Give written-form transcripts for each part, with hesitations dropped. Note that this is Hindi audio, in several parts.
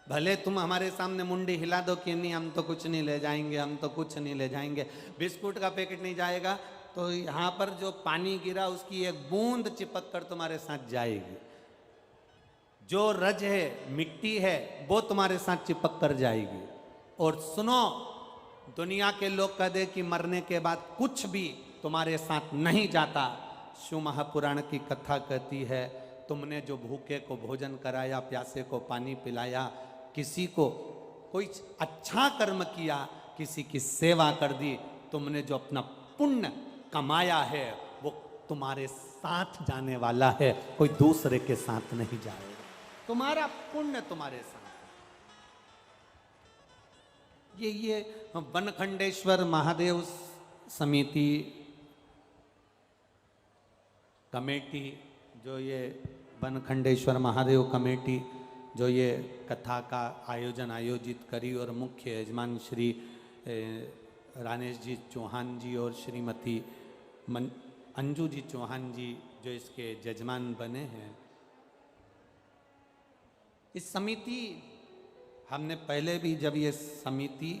भले तुम हमारे सामने मुंडी हिला दो कि नहीं हम तो कुछ नहीं ले जाएंगे, हम तो कुछ नहीं ले जाएंगे, बिस्कुट का पैकेट नहीं जाएगा, तो यहाँ पर जो पानी गिरा उसकी एक बूंद चिपक कर तुम्हारे साथ जाएगी। जो रज है, मिट्टी है, वो तुम्हारे साथ चिपक कर जाएगी। और सुनो, दुनिया के लोग कह दे कि मरने के बाद कुछ भी तुम्हारे साथ नहीं जाता। शिव महापुराण की कथा कहती है, तुमने जो भूखे को भोजन कराया, प्यासे को पानी पिलाया, किसी को कोई अच्छा कर्म किया, किसी की सेवा कर दी, तुमने जो अपना पुण्य कमाया है वो तुम्हारे साथ जाने वाला है, कोई दूसरे के साथ नहीं जाएगा। तुम्हारा पुण्य तुम्हारे साथ। ये बनखंडेश्वर महादेव समिति कमेटी, जो ये बनखंडेश्वर महादेव कमेटी जो ये कथा का आयोजित करी, और मुख्य यजमान श्री रानेश जी चौहान जी और श्रीमती अंजू जी चौहान जी जो इसके जजमान बने हैं। इस समिति, हमने पहले भी जब ये समिति,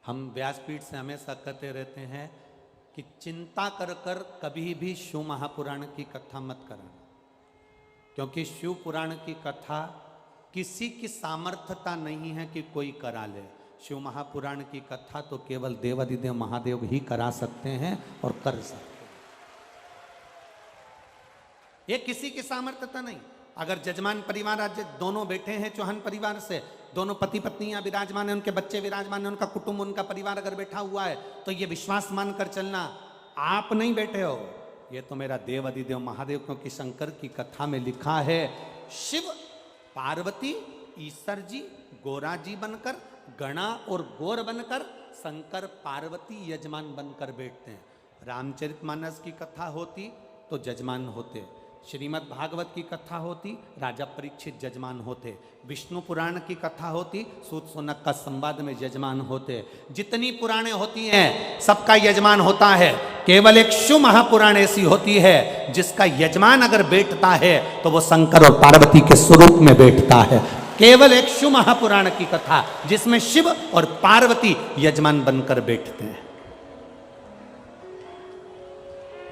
हम व्यासपीठ से हमेशा कहते रहते हैं कि चिंता कर कर कभी भी शिव महापुराण की कथा मत करना, क्योंकि शिव पुराण की कथा किसी की सामर्थ्यता नहीं है कि कोई करा ले। शिव महापुराण की कथा तो केवल देवादिदेव महादेव ही करा सकते हैं और कर सकते हैं। ये किसी की सामर्थ्यता नहीं। अगर जजमान परिवार आज दोनों बैठे हैं चौहान परिवार से, दोनों पति पत्नियां विराजमान है, उनके बच्चे विराजमान है, उनका कुटुंब, उनका परिवार अगर बैठा हुआ है, तो ये विश्वास मानकर चलना, आप नहीं बैठे हो, ये तो मेरा देव अधिदेव महादेव, क्योंकि शंकर की कथा में लिखा है शिव पार्वती ईश्वर जी गोरा जी बनकर, गणा और गौर बनकर, शंकर पार्वती यजमान बनकर बैठते हैं। रामचरितमानस की कथा होती तो जजमान होते, श्रीमद् भागवत की कथा होती राजा परीक्षित जजमान होते, विष्णु पुराण की कथा होती सूत सोनक का संवाद में यजमान होते। जितनी पुराणे होती हैं सबका यजमान होता है, केवल एक शिव महापुराण ऐसी होती है जिसका यजमान अगर बैठता है तो वो शंकर और पार्वती के स्वरूप में बैठता है। केवल एक शिव महापुराण की कथा जिसमें शिव और पार्वती यजमान बनकर बैठते हैं।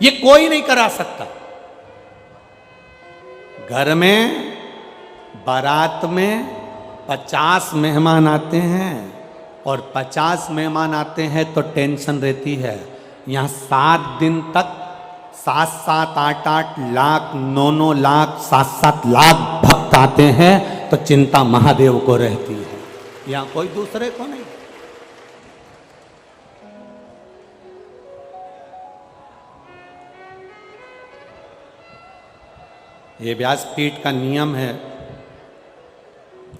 ये कोई नहीं करा सकता। घर में बारात में 50 मेहमान आते हैं और 50 मेहमान आते हैं तो टेंशन रहती है। यहाँ 7 दिन तक 7-7, 8-8 लाख, 9-9 लाख, 7-7 लाख भक्त आते हैं तो चिंता महादेव को रहती है, यहाँ कोई दूसरे को नहीं। ये व्यासपीठ का नियम है,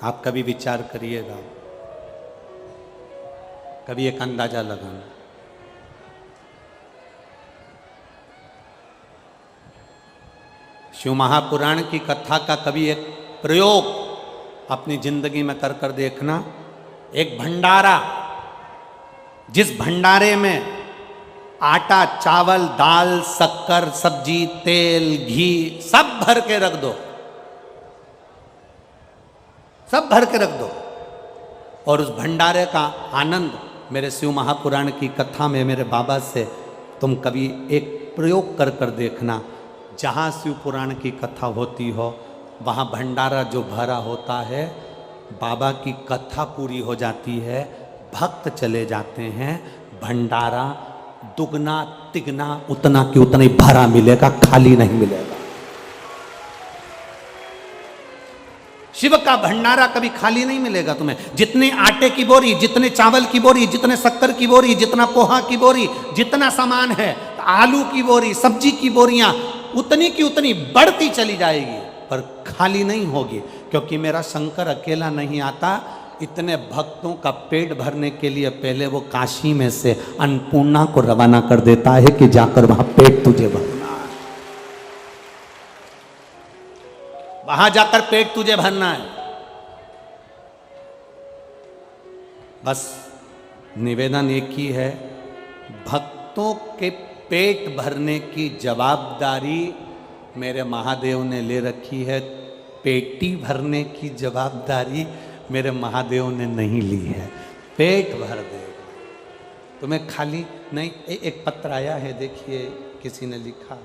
आप कभी विचार करिएगा, कभी एक अंदाजा लगाना। शिव महापुराण की कथा का कभी एक प्रयोग अपनी जिंदगी में कर कर देखना। एक भंडारा, जिस भंडारे में आटा, चावल, दाल, शक्कर, सब्जी, तेल, घी सब भर के रख दो, सब भर के रख दो, और उस भंडारे का आनंद मेरे शिव महापुराण की कथा में मेरे बाबा से तुम कभी एक प्रयोग कर कर देखना। जहाँ शिव पुराण की कथा होती हो वहाँ भंडारा जो भरा होता है, बाबा की कथा पूरी हो जाती है, भक्त चले जाते हैं, भंडारा दुगना तिगना उतना कि उतना ही भरा मिलेगा, खाली नहीं मिलेगा। शिव का भंडारा कभी खाली नहीं मिलेगा तुम्हें। जितने आटे की बोरी, जितने चावल की बोरी, जितने शक्कर की बोरी, जितना पोहा की बोरी, जितना सामान है, आलू की बोरी, सब्जी की बोरियां उतनी की उतनी बढ़ती चली जाएगी, पर खाली नहीं होगी, क्योंकि मेरा शंकर अकेला नहीं आता। इतने भक्तों का पेट भरने के लिए पहले वो काशी में से अन्नपूर्णा को रवाना कर देता है कि जाकर वहां पेट तुझे भरना है, वहां जाकर पेट तुझे भरना है। बस निवेदन एक ही है, भक्तों के पेट भरने की जवाबदारी मेरे महादेव ने ले रखी है। पेटी भरने की जवाबदारी मेरे महादेव ने नहीं ली है, पेट भर देगा। तुम्हें खाली नहीं। एक पत्र आया है, देखिए किसी ने लिखा,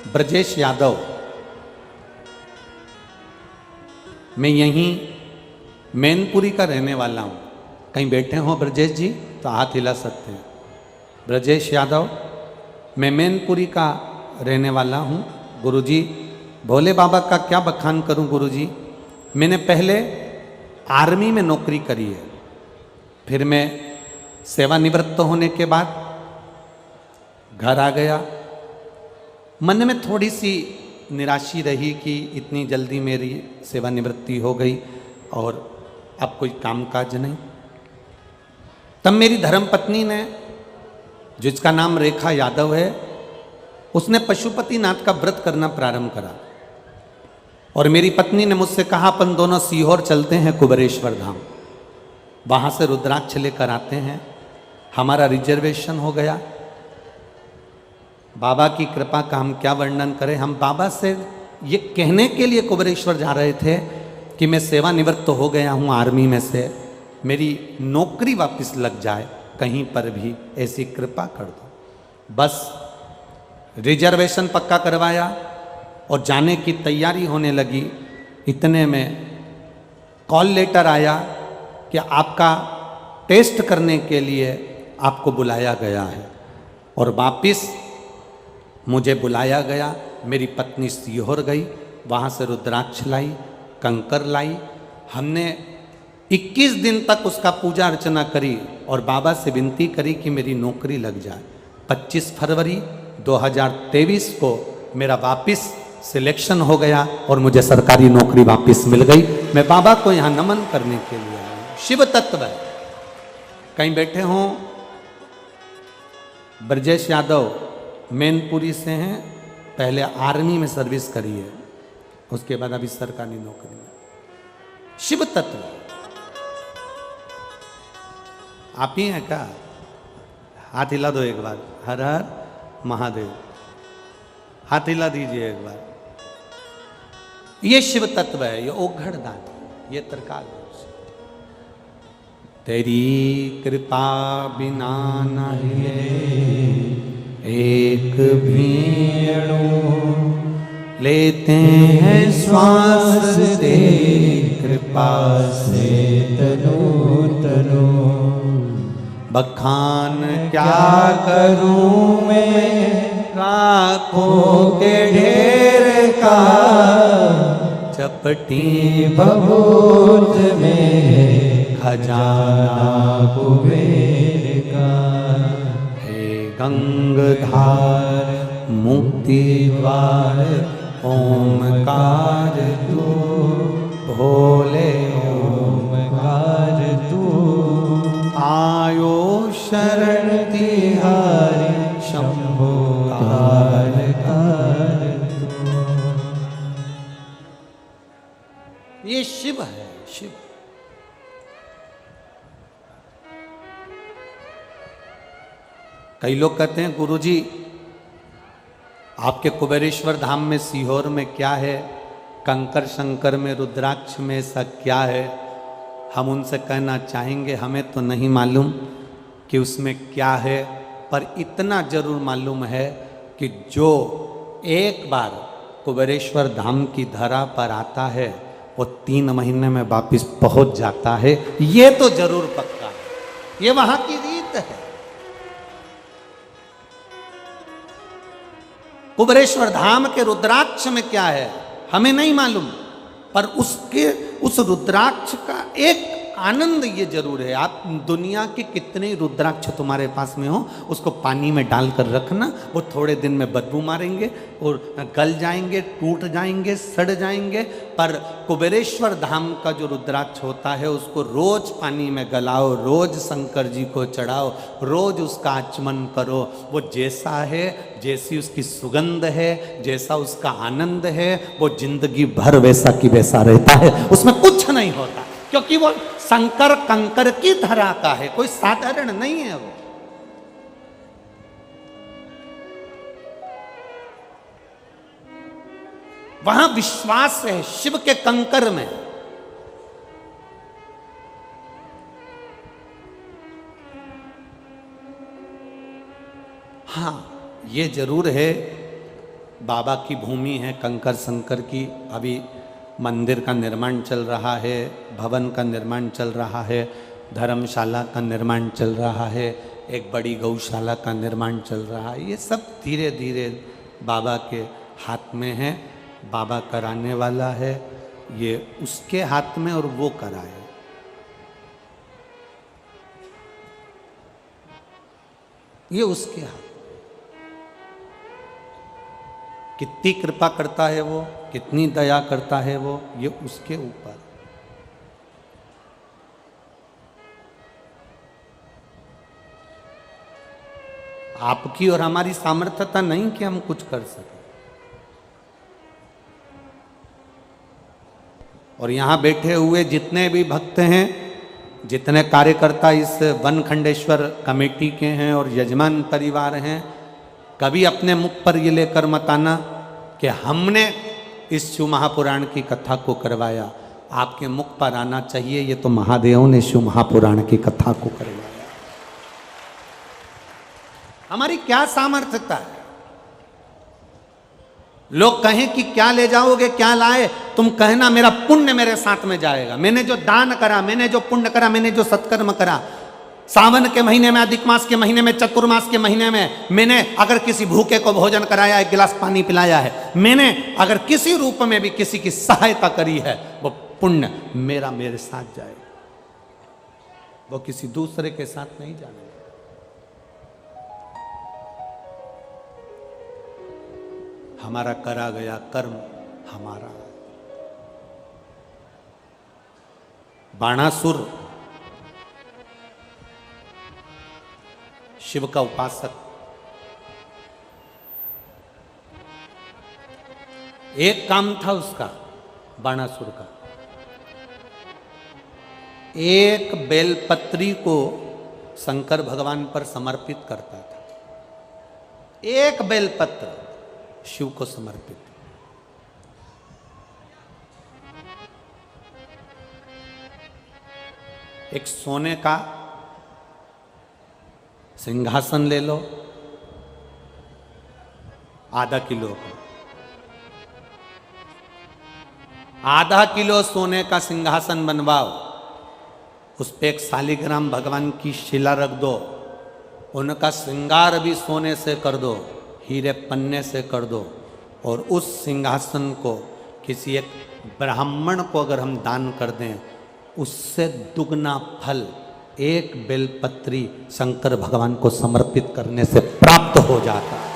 ब्रजेश यादव, मैं यहीं मैनपुरी का रहने वाला हूं। कहीं बैठे हो ब्रजेश जी तो हाथ हिला सकते हैं। ब्रजेश यादव, मैं मैनपुरी का रहने वाला हूं। गुरुजी, भोले बाबा का क्या बखान करूं गुरुजी। मैंने पहले आर्मी में नौकरी करी है, फिर मैं सेवानिवृत्त होने के बाद घर आ गया। मन में थोड़ी सी निराशी रही कि इतनी जल्दी मेरी सेवानिवृत्ति हो गई और अब कोई कामकाज नहीं। तब मेरी धर्मपत्नी ने, जिसका नाम रेखा यादव है, उसने पशुपतिनाथ का व्रत करना प्रारंभ करा और मेरी पत्नी ने मुझसे कहा अपन दोनों सीहोर चलते हैं कुबेरेश्वर धाम, वहां से रुद्राक्ष लेकर आते हैं। हमारा रिजर्वेशन हो गया। बाबा की कृपा का हम क्या वर्णन करें। हम बाबा से ये कहने के लिए कुबेरेश्वर जा रहे थे कि मैं सेवानिवृत्त हो गया हूँ आर्मी में से, मेरी नौकरी वापस लग जाए कहीं पर भी, ऐसी कृपा कर दो। बस रिजर्वेशन पक्का करवाया और जाने की तैयारी होने लगी। इतने में कॉल लेटर आया कि आपका टेस्ट करने के लिए आपको बुलाया गया है। और वापिस मुझे बुलाया गया। मेरी पत्नी सीहोर गई, वहाँ से रुद्राक्ष लाई, कंकर लाई। हमने 21 दिन तक उसका पूजा अर्चना करी और बाबा से विनती करी कि मेरी नौकरी लग जाए। 25 फरवरी 2023 को मेरा वापस सिलेक्शन हो गया और मुझे सरकारी नौकरी वापस मिल गई। मैं बाबा को यहाँ नमन करने के लिए आया हूँ। शिव तत्व है। कहीं बैठे हों, ब्रजेश यादव मैनपुरी से हैं, पहले आर्मी में सर्विस करी है, उसके बाद अभी सरकारी नौकरी में। शिव तत्व आप ही हैं क्या? हाथ हिला दो एक बार। हर हर महादेव, हाथ हिला दीजिए एक बार। ये शिव तत्व है, ये ओघड़ दान, ये तरकाल। तेरी कृपा बिना नहीं एक भीड़ो लेते हैं श्वास से, कृपा से तनो तनो। बखान क्या करूं मैं राखों के ढेर का, चपटी भभूत में खजाना कुबेर का। गंगधार मुक्ति द्वार ओमकार तू, भोले ओमकार तू। आयो शरण तिहारी शंभो कार कार तू। ये शिव है, शिव। कई लोग कहते हैं गुरुजी आपके कुबेरेश्वर धाम में सीहोर में क्या है, कंकर शंकर में रुद्राक्ष में ऐसा क्या है। हम उनसे कहना चाहेंगे हमें तो नहीं मालूम कि उसमें क्या है, पर इतना जरूर मालूम है कि जो एक बार कुबेरेश्वर धाम की धरा पर आता है वो 3 महीने में वापिस पहुंच जाता है। ये तो जरूर पक्का है, ये वहां की रीत है। कुबेरेश्वर धाम के रुद्राक्ष में क्या है हमें नहीं मालूम, पर उसके उस रुद्राक्ष का एक आनंद ये जरूर है, आप दुनिया के कितने रुद्राक्ष तुम्हारे पास में हो, उसको पानी में डालकर रखना, वो थोड़े दिन में बदबू मारेंगे और गल जाएंगे, टूट जाएंगे, सड़ जाएंगे। पर कुबेरेश्वर धाम का जो रुद्राक्ष होता है उसको रोज पानी में गलाओ, रोज शंकर जी को चढ़ाओ, रोज उसका आचमन करो। वो जैसा है, जैसी उसकी सुगंध है, जैसा उसका आनंद है, वो जिंदगी भर वैसा की वैसा रहता है, उसमें कुछ नहीं होता, क्योंकि वो शंकर कंकर की धरा का है, कोई साधारण नहीं है वो। वहां विश्वास है शिव के कंकर में। हाँ, ये जरूर है, बाबा की भूमि है कंकर शंकर की। अभी मंदिर का निर्माण चल रहा है, भवन का निर्माण चल रहा है, धर्मशाला का निर्माण चल रहा है, एक बड़ी गौशाला का निर्माण चल रहा है। ये सब धीरे धीरे बाबा के हाथ में है, बाबा कराने वाला है, ये उसके हाथ में और वो कराए। ये उसके हाथ, कितनी कृपा करता है वो, कितनी दया करता है वो, ये उसके ऊपर। आपकी और हमारी सामर्थ्यता नहीं कि हम कुछ कर सकें। और यहां बैठे हुए जितने भी भक्त हैं, जितने कार्यकर्ता इस वन खंडेश्वर कमेटी के हैं और यजमान परिवार हैं, कभी अपने मुख पर ये लेकर मत आना कि हमने इस शिव महापुराण की कथा को करवाया। आपके मुख पर आना चाहिए ये तो महादेव ने शिव महापुराण की कथा को करवाया। हमारी क्या सामर्थ्यता है? लोग कहें कि क्या ले जाओगे, क्या लाए, तुम कहना मेरा पुण्य मेरे साथ में जाएगा। मैंने जो दान करा, मैंने जो पुण्य करा, मैंने जो सत्कर्म करा, सावन के महीने में, अधिक मास के महीने में, चतुर्मास के महीने में मैंने अगर किसी भूखे को भोजन कराया, एक गिलास पानी पिलाया है, मैंने अगर किसी रूप में भी किसी की सहायता करी है, वो पुण्य मेरा मेरे साथ जाएगा, वो किसी दूसरे के साथ नहीं जाएगा। हमारा करा गया कर्म हमारा। बाणासुर शिव का उपासक, एक काम था उसका, बाणासुर का, एक बेलपत्री को शंकर भगवान पर समर्पित करता था। एक बेलपत्र शिव को समर्पित। एक सोने का सिंहासन ले लो, आधा किलो का, आधा किलो सोने का सिंहासन बनवाओ, उस पे एक शालिग्राम भगवान की शिला रख दो, उनका श्रृंगार भी सोने से कर दो, हीरे पन्ने से कर दो, और उस सिंहासन को किसी एक ब्राह्मण को अगर हम दान कर दें, उससे दुगना फल एक बेलपत्री शंकर भगवान को समर्पित करने से प्राप्त हो जाता है।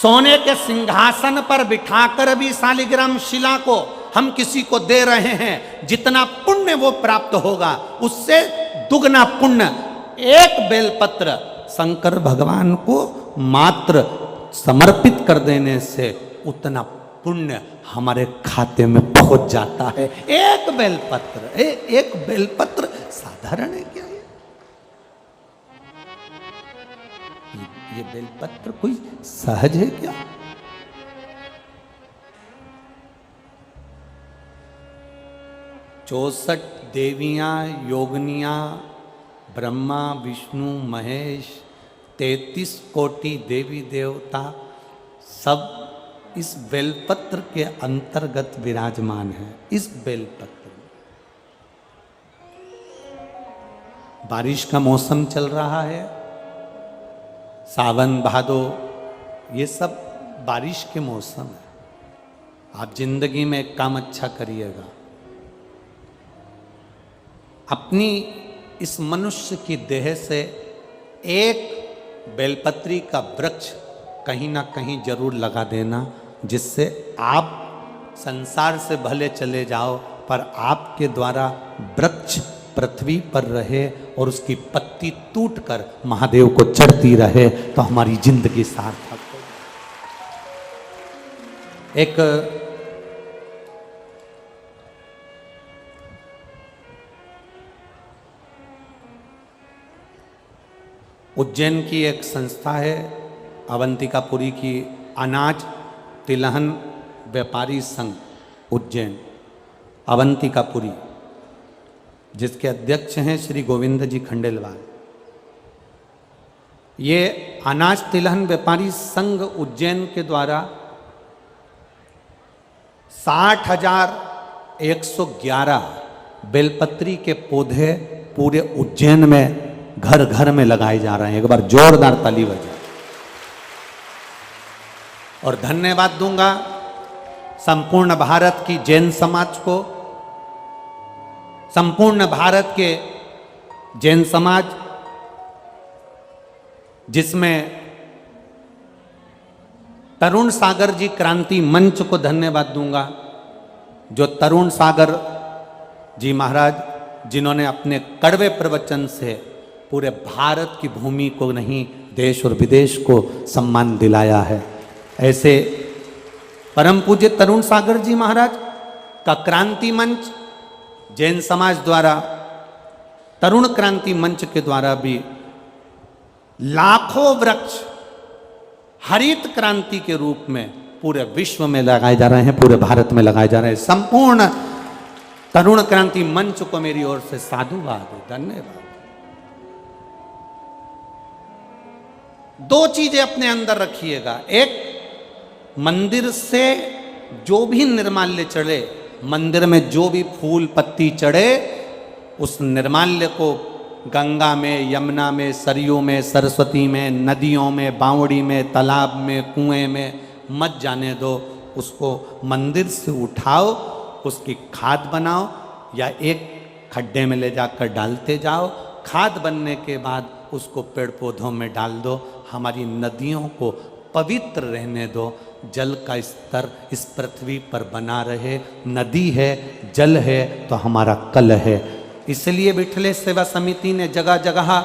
सोने के सिंहासन पर बिठाकर भी शालिग्राम शिला को हम किसी को दे रहे हैं, जितना पुण्य वो प्राप्त होगा उससे दुगना पुण्य एक बेलपत्र शंकर भगवान को मात्र समर्पित कर देने से उतना पुण्य हमारे खाते में पहुंच जाता है। एक बेलपत्र, एक बेलपत्र साधारण है क्या? ये बेलपत्र कोई सहज है क्या? चौसठ देवियां, योगनियां, ब्रह्मा विष्णु महेश, 33 कोटि देवी देवता सब इस बेलपत्र के अंतर्गत विराजमान है। इस बेलपत्र में बारिश का मौसम चल रहा है, सावन भादो, ये सब बारिश के मौसम है। आप जिंदगी में एक काम अच्छा करिएगा, अपनी इस मनुष्य की देह से एक बेलपत्री का वृक्ष कहीं ना कहीं जरूर लगा देना, जिससे आप संसार से भले चले जाओ पर आपके द्वारा वृक्ष पृथ्वी पर रहे और उसकी पत्ती टूटकर महादेव को चढ़ती रहे, तो हमारी जिंदगी सार्थक हो। एक उज्जैन की एक संस्था है, अवंतिकापुरी की, अनाज तिलहन व्यापारी संघ उज्जैन अवंतिकापुरी, जिसके अध्यक्ष हैं श्री गोविंद जी खंडेलवाल। ये अनाज तिलहन व्यापारी संघ उज्जैन के द्वारा 60,111 बेलपत्री के पौधे पूरे उज्जैन में घर घर में लगाए जा रहे हैं। एक बार जोरदार ताली बजाए। और धन्यवाद दूंगा संपूर्ण भारत की जैन समाज को, संपूर्ण भारत के जैन समाज जिसमें तरुण सागर जी क्रांति मंच को धन्यवाद दूंगा, जो तरुण सागर जी महाराज जिन्होंने अपने कड़वे प्रवचन से पूरे भारत की भूमि को नहीं देश और विदेश को सम्मान दिलाया है। ऐसे परम पूज्य तरुण सागर जी महाराज का क्रांति मंच जैन समाज द्वारा, तरुण क्रांति मंच के द्वारा भी लाखों वृक्ष हरित क्रांति के रूप में पूरे विश्व में लगाए जा रहे हैं, पूरे भारत में लगाए जा रहे हैं। संपूर्ण तरुण क्रांति मंच को मेरी ओर से साधुवाद, धन्यवाद। दो चीजें अपने अंदर रखिएगा। एक, मंदिर से जो भी निर्माल्य चढ़े, मंदिर में जो भी फूल पत्ती चढ़े, उस निर्माल्य को गंगा में, यमुना में, सरयू में, सरस्वती में, नदियों में, बावड़ी में, तालाब में, कुएं में मत जाने दो। उसको मंदिर से उठाओ, उसकी खाद बनाओ या एक खड्डे में ले जाकर डालते जाओ। खाद बनने के बाद उसको पेड़ पौधों में डाल दो। हमारी नदियों को पवित्र रहने दो। जल का स्तर इस पृथ्वी पर बना रहे। नदी है, जल है तो हमारा कल है। इसलिए विठले सेवा समिति ने जगह जगह,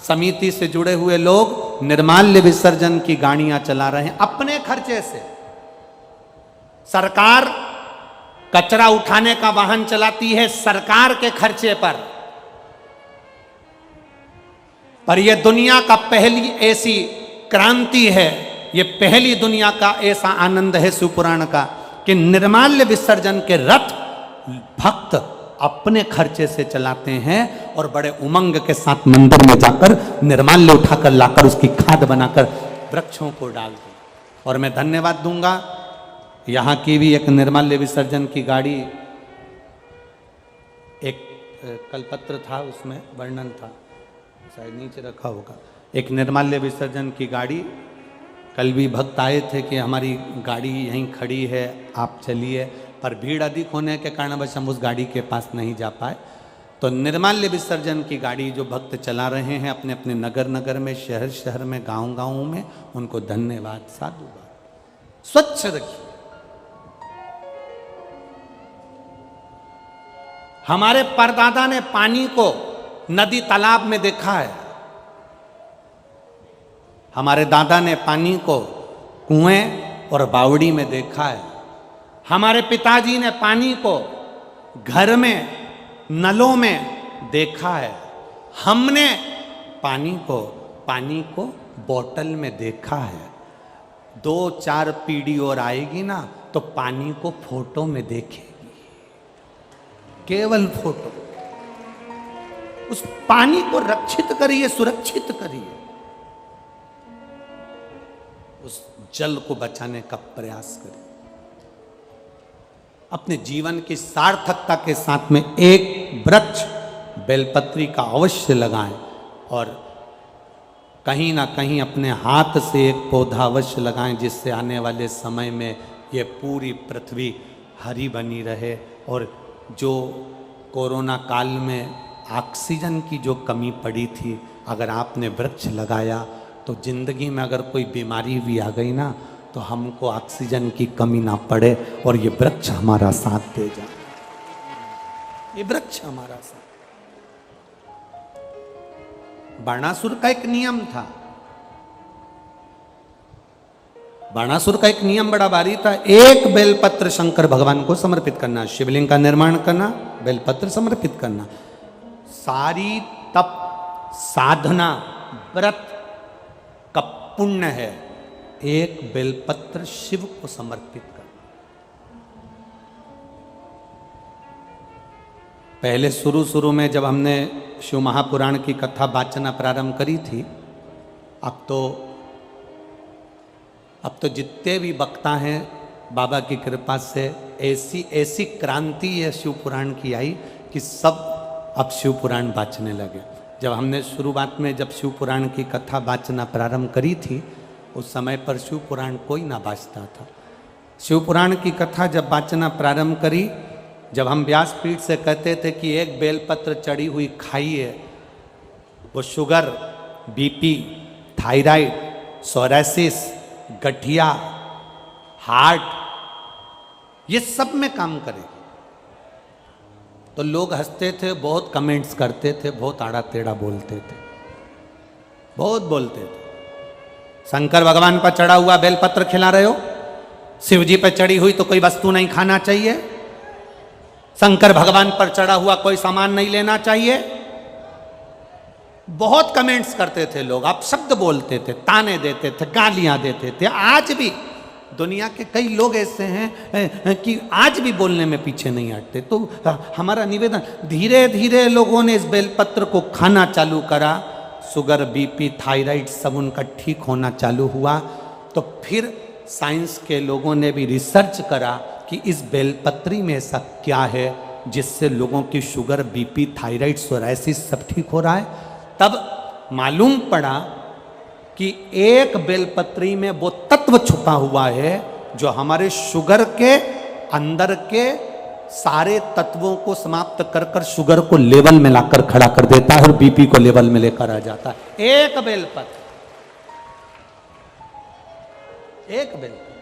समिति से जुड़े हुए लोग निर्माल्य विसर्जन की गाड़ियां चला रहे हैं अपने खर्चे से। सरकार कचरा उठाने का वाहन चलाती है सरकार के खर्चे पर यह दुनिया का पहली ऐसी क्रांति है, ये पहली दुनिया का ऐसा आनंद है शिवपुराण का कि निर्माल्य विसर्जन के रथ भक्त अपने खर्चे से चलाते हैं और बड़े उमंग के साथ मंदिर में जाकर निर्माल्य उठाकर लाकर उसकी खाद बनाकर वृक्षों को डालते। और मैं धन्यवाद दूंगा, यहाँ की भी एक निर्माल्य विसर्जन की गाड़ी, एक कलपत्र था उसमें वर्णन था, शायद नीचे रखा होगा, एक निर्माल्य विसर्जन की गाड़ी। कल भी भक्त आए थे कि हमारी गाड़ी यहीं खड़ी है, आप चलिए, पर भीड़ अधिक होने के कारणवश हम उस गाड़ी के पास नहीं जा पाए। तो निर्माल्य विसर्जन की गाड़ी जो भक्त चला रहे हैं अपने अपने नगर नगर में, शहर शहर में, गांव गांव में, उनको धन्यवाद, साधुवाद। स्वच्छ रखिए। हमारे परदादा ने पानी को नदी तालाब में देखा है। हमारे दादा ने पानी को कुएं और बावड़ी में देखा है। हमारे पिताजी ने पानी को घर में नलों में देखा है। हमने पानी को बोतल में देखा है। 2-4 पीढ़ी और आएगी ना तो पानी को फोटो में देखेगी, केवल फोटो। उस पानी को रक्षित करिए, सुरक्षित करिए, उस जल को बचाने का प्रयास करिए। अपने जीवन की सार्थकता के साथ में एक वृक्ष बेलपत्री का अवश्य लगाएं और कहीं ना कहीं अपने हाथ से एक पौधा अवश्य लगाएं, जिससे आने वाले समय में ये पूरी पृथ्वी हरी बनी रहे और जो कोरोना काल में ऑक्सीजन की जो कमी पड़ी थी, अगर आपने वृक्ष लगाया तो जिंदगी में अगर कोई बीमारी भी आ गई ना तो हमको ऑक्सीजन की कमी ना पड़े और ये वृक्ष हमारा साथ दे जाए। ये वृक्ष हमारा साथ। बाणासुर का एक नियम था, बाणासुर का एक नियम बड़ा भारी था। एक बेलपत्र शंकर भगवान को समर्पित करना, शिवलिंग का निर्माण करना, बेलपत्र समर्पित करना। सारी तप साधना व्रत का पुण्य है एक बेलपत्र शिव को समर्पित करना। पहले शुरू में जब हमने शिव महापुराण की कथा वाचना प्रारंभ करी थी, अब तो जितने भी वक्ता हैं बाबा की कृपा से ऐसी क्रांति है शिव पुराण की आई कि सब अब शिव पुराण वाचने लगे। जब हमने शुरुआत में जब शिव पुराण की कथा वाचना प्रारंभ करी थी, उस समय पर शिव पुराण कोई ना वाचता था। शिव पुराण की कथा जब वाचना प्रारंभ करी, जब हम व्यासपीठ से कहते थे कि एक बेलपत्र चढ़ी हुई खाइए, वो शुगर, बीपी, थायराइड, सोरासिस, गठिया, हार्ट, ये सब में काम करेगी। तो लोग हंसते थे, बहुत कमेंट्स करते थे, बहुत आड़ा टेढ़ा बोलते थे, बहुत बोलते थे। शंकर भगवान पर चढ़ा हुआ बेलपत्र खिला रहे हो, शिव जी पर चढ़ी हुई तो कोई वस्तु नहीं खाना चाहिए, शंकर भगवान पर चढ़ा हुआ कोई सामान नहीं लेना चाहिए। बहुत कमेंट्स करते थे लोग, आप शब्द बोलते थे, ताने देते थे, गालियां देते थे। आज भी दुनिया के कई लोग ऐसे हैं कि आज भी बोलने में पीछे नहीं हटते। तो हमारा निवेदन, धीरे धीरे लोगों ने इस बेलपत्र को खाना चालू करा, शुगर, बीपी, थायराइड सब उनका ठीक होना चालू हुआ। तो फिर साइंस के लोगों ने भी रिसर्च करा कि इस बेलपत्री में ऐसा क्या है जिससे लोगों की शुगर, बीपी, थायराइड, सोराइसिस सब ठीक हो रहा है। तब मालूम पड़ा कि एक बेलपत्री में वो तत्व छुपा हुआ है जो हमारे शुगर के अंदर के सारे तत्वों को समाप्त कर कर शुगर को लेवल में लाकर खड़ा कर देता है और बीपी को लेवल में लेकर आ जाता है। एक बेलपत्र, एक बेलपत्र।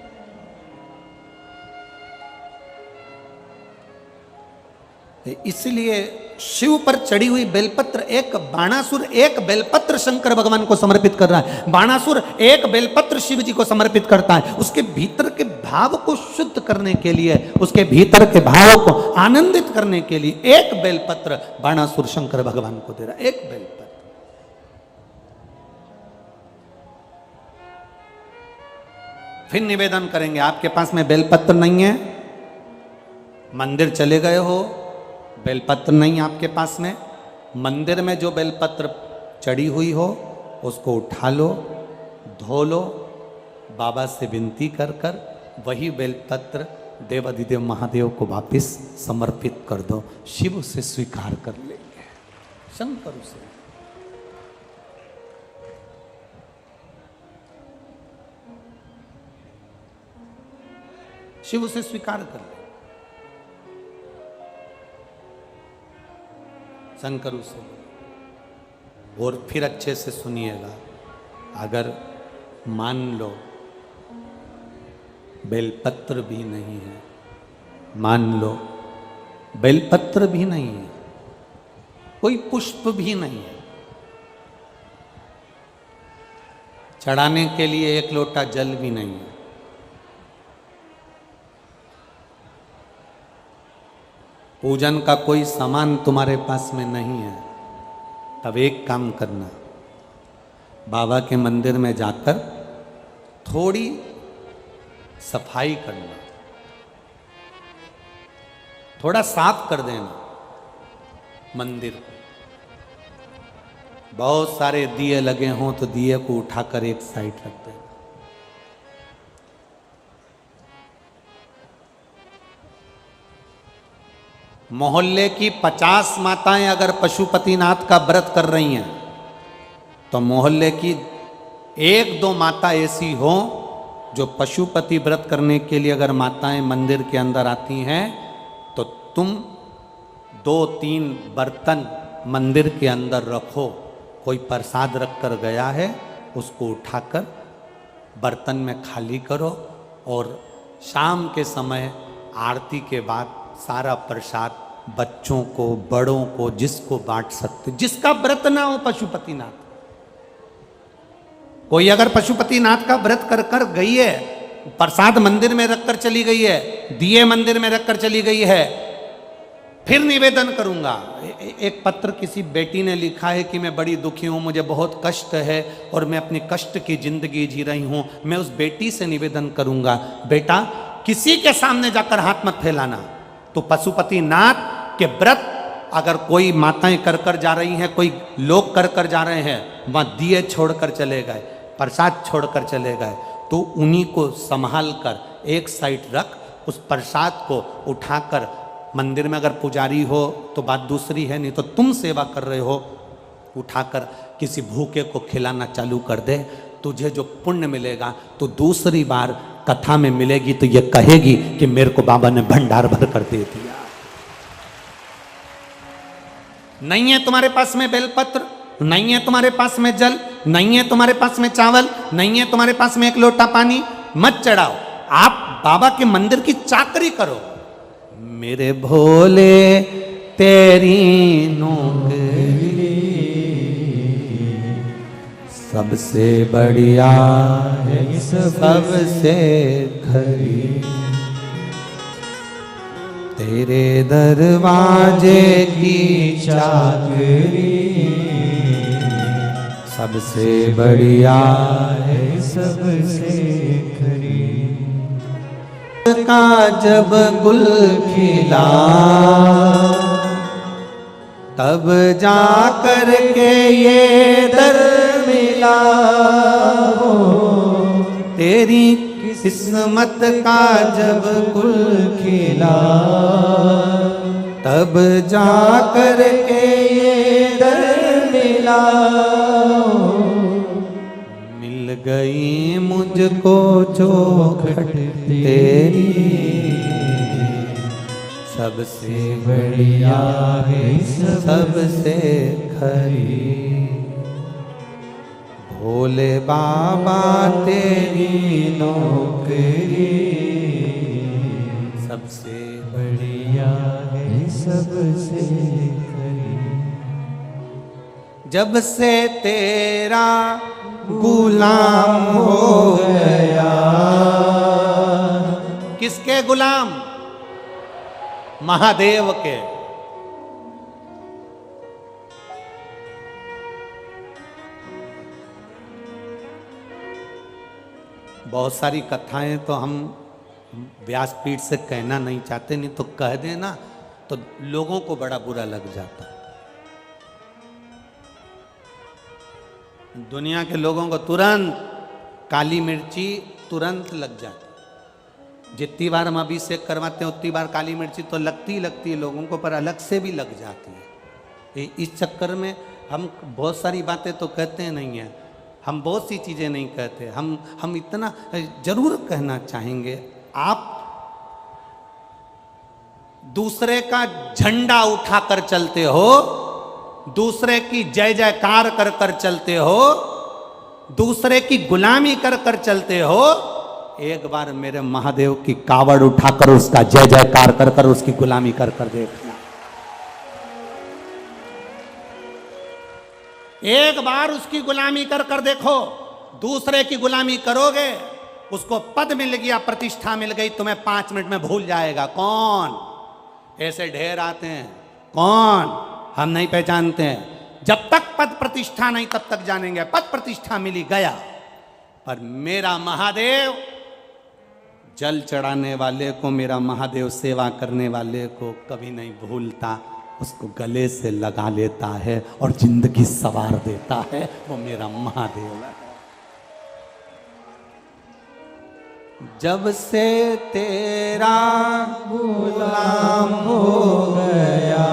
इसलिए शिव पर चढ़ी हुई बेलपत्र, एक बाणासुर एक बेलपत्र शंकर भगवान को समर्पित कर रहा है, बाणासुर एक बेलपत्र शिव जी को समर्पित करता है। उसके भीतर के भाव को शुद्ध करने के लिए, उसके भीतर के भाव को आनंदित करने के लिए एक बेलपत्र बाणासुर शंकर भगवान को दे रहा है। एक बेलपत्र। फिर निवेदन करेंगे, आपके पास में बेलपत्र नहीं है, मंदिर चले गए हो, बेलपत्र नहीं आपके पास में, मंदिर में जो बेलपत्र चढ़ी हुई हो उसको उठा लो, धो लो, बाबा से विनती कर कर वही बेलपत्र देवाधिदेव महादेव को वापस समर्पित कर दो। शिव उसे स्वीकार कर लेंगे, शंकर उसे। शिव उसे स्वीकार कर ले, शंकर उसे। और फिर अच्छे से सुनिएगा, अगर मान लो बेलपत्र भी नहीं है, मान लो बेलपत्र भी नहीं है, कोई पुष्प भी नहीं है, चढ़ाने के लिए एक लोटा जल भी नहीं है, पूजन का कोई सामान तुम्हारे पास में नहीं है, तब एक काम करना, बाबा के मंदिर में जाकर थोड़ी सफाई करना, थोड़ा साफ कर देना मंदिर को। बहुत सारे दिए लगे हों तो दिए को उठाकर एक साइड रख देना। मोहल्ले की 50 माताएं अगर पशुपतिनाथ का व्रत कर रही हैं तो मोहल्ले की 1-2 माता ऐसी हो जो पशुपति व्रत करने के लिए अगर माताएं मंदिर के अंदर आती हैं तो तुम 2-3 बर्तन मंदिर के अंदर रखो। कोई प्रसाद रख कर गया है उसको उठाकर बर्तन में खाली करो और शाम के समय आरती के बाद सारा प्रसाद बच्चों को, बड़ों को, जिसको बांट सकते, जिसका व्रत ना हो पशुपतिनाथ। कोई अगर पशुपतिनाथ का व्रत कर कर गई है, प्रसाद मंदिर में रखकर चली गई है, दिए मंदिर में रखकर चली गई है, फिर निवेदन करूंगा। एक पत्र किसी बेटी ने लिखा है कि मैं बड़ी दुखी हूं, मुझे बहुत कष्ट है और मैं अपनी कष्ट की जिंदगी जी रही हूं। मैं उस बेटी से निवेदन करूंगा, बेटा किसी के सामने जाकर हाथ मत फैलाना। तो पशुपतिनाथ के व्रत अगर कोई माताएं कर कर जा रही हैं, कोई लोग कर कर जा रहे हैं, वहां दिए छोड़कर चले गए, प्रसाद छोड़कर चले गए, तो उन्हीं को संभाल कर एक साइड रख, उस प्रसाद को उठाकर मंदिर में अगर पुजारी हो तो बात दूसरी है, नहीं तो तुम सेवा कर रहे हो, उठाकर किसी भूखे को खिलाना चालू कर दे। तुझे जो पुण्य मिलेगा तो दूसरी बार कथा में मिलेगी तो ये कहेगी कि मेरे को बाबा ने भंडार भर कर दे दिया। नहीं है तुम्हारे पास में बेलपत्र, नहीं है तुम्हारे पास में जल, नहीं है तुम्हारे पास में चावल, नहीं है तुम्हारे पास में एक लोटा पानी, मत चढ़ाओ। आप बाबा के मंदिर की चाकरी करो। मेरे भोले तेरी नौकरी सबसे बढ़िया है, सबसे खरी, तेरे दरवाजे की चाकरी सबसे बढ़िया है, सबसे खरी। का जब गुल खिला तब जा कर के ये दर मिला हो, तेरी किस्मत का जब गुल खिला तब जा कर के ये दर मिला हो। मिल गई मुझको चौखट तेरी सबसे बढ़िया है, सबसे खरी, भोले बाबा तेरी नौकरी सबसे बढ़िया है, सबसे खरी। जब से तेरा गुलाम हो गया, किसके गुलाम? महादेव के। बहुत सारी कथाएं तो हम व्यासपीठ से कहना नहीं चाहते, नहीं तो कह देना तो लोगों को बड़ा बुरा लग जाता। दुनिया के लोगों को तुरंत काली मिर्ची तुरंत लग जाती। जितनी बार हम अभिषेक करवाते हैं उतनी बार काली मिर्ची तो लगती है लोगों को, पर अलग से भी लग जाती है। इस चक्कर में हम बहुत सारी बातें तो कहते नहीं हैं, हम बहुत सी चीज़ें नहीं कहते। हम इतना जरूर कहना चाहेंगे, आप दूसरे का झंडा उठाकर चलते हो, दूसरे की जय जयकार कर कर चलते हो, दूसरे की गुलामी कर कर चलते हो। एक बार मेरे महादेव की कावड़ उठाकर उसका जय जयकार कर कर उसकी गुलामी कर कर देखना। एक बार उसकी गुलामी कर कर देखो। दूसरे की गुलामी करोगे, उसको पद मिल गया, प्रतिष्ठा मिल गई, तुम्हें 5 मिनट में भूल जाएगा। कौन? ऐसे ढेर आते हैं, कौन? हम नहीं पहचानते हैं। जब तक पद प्रतिष्ठा नहीं तब तक जानेंगे। पद प्रतिष्ठा मिली गया, पर मेरा महादेव जल चढ़ाने वाले को, मेरा महादेव सेवा करने वाले को कभी नहीं भूलता, उसको गले से लगा लेता है और जिंदगी सवार देता है। वो मेरा महादेव है। जब से तेरा गुलाम हो गया,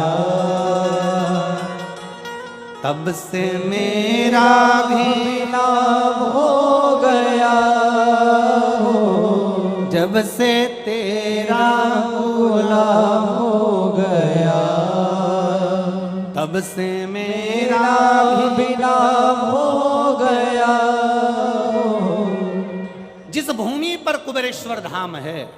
तब से मेरा भी नाम हो गया हो। गुलाम हो गया, तब से मेरा भी नाम हो गया। जिस भूमि पर कुबेरेश्वर धाम है,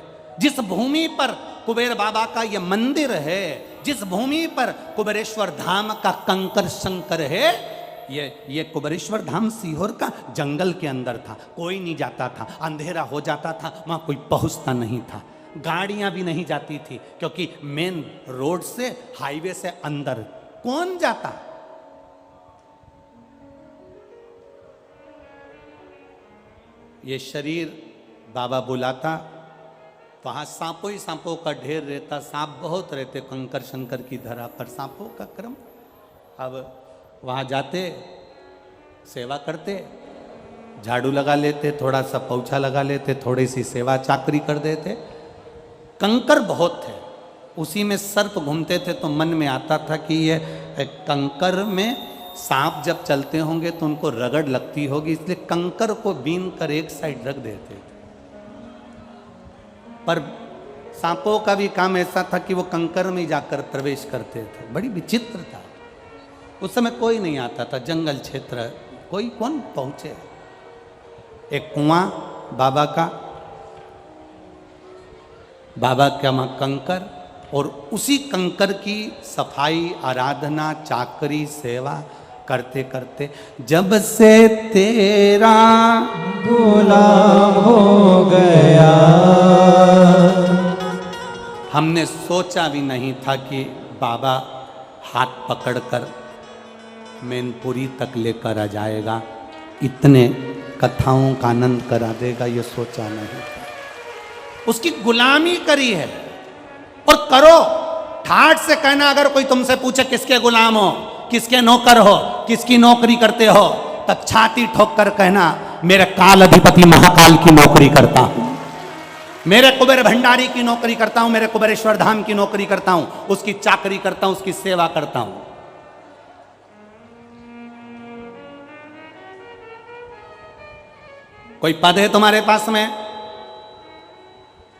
जिस भूमि पर कुबेर बाबा का यह मंदिर है, जिस भूमि पर कुबेरेश्वर धाम का कंकर शंकर है, ये कुबेरेश्वर धाम सीहोर का जंगल के अंदर था। कोई नहीं जाता था, अंधेरा हो जाता था, वहां कोई पहुंचता नहीं था, गाड़ियां भी नहीं जाती थी, क्योंकि मेन रोड से, हाईवे से अंदर कौन जाता। ये शरीर बाबा बुलाता, वहां सांपों ही सांपों का ढेर रहता, सांप बहुत रहते कंकर शंकर की धरा पर, सांपों का क्रम। अब वहां जाते, सेवा करते, झाड़ू लगा लेते, थोड़ा सा पोछा लगा लेते, थोड़ी सी सेवा चाकरी कर देते। कंकर बहुत थे, उसी में सर्प घूमते थे, तो मन में आता था कि ये कंकर में सांप जब चलते होंगे तो उनको रगड़ लगती होगी, इसलिए कंकर को बीन कर एक साइड रख देते थे। पर सांपों का भी काम ऐसा था कि वो कंकर में जाकर प्रवेश करते थे। बड़ी विचित्र था। उस समय कोई नहीं आता था, जंगल क्षेत्र, कोई कौन पहुंचे। एक कुआं बाबा का वहां कंकर, और उसी कंकर की सफाई, आराधना, चाकरी, सेवा करते करते जब से तेरा गुलाम हो गया, हमने सोचा भी नहीं था कि बाबा हाथ पकड़कर मैनपुरी तक लेकर आ जाएगा, इतने कथाओं का आनंद करा देगा, ये सोचा नहीं था। उसकी गुलामी करी है, और करो। ठाठ से कहना, अगर कोई तुमसे पूछे किसके गुलाम हो, किसके नौकर हो, किसकी नौकरी करते हो, तब छाती ठोक कर कहना, मेरे काल अधिपति महाकाल की नौकरी करता हूं, मेरे कुबेर भंडारी की नौकरी करता हूं, मेरे कुबेरेश्वर धाम की नौकरी करता हूं, उसकी चाकरी करता हूं, उसकी सेवा करता हूं। कोई पद है तुम्हारे पास में?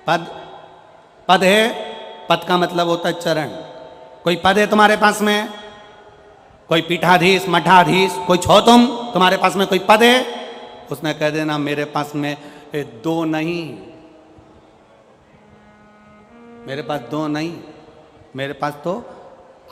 पद है, पद का मतलब होता है चरण। कोई पद है तुम्हारे पास में? कोई पीठाधीश, मठाधीश, कोई छो तुम्हारे पास में कोई पद है? उसने कह देना मेरे पास में 2 नहीं, मेरे पास 2 नहीं, मेरे पास तो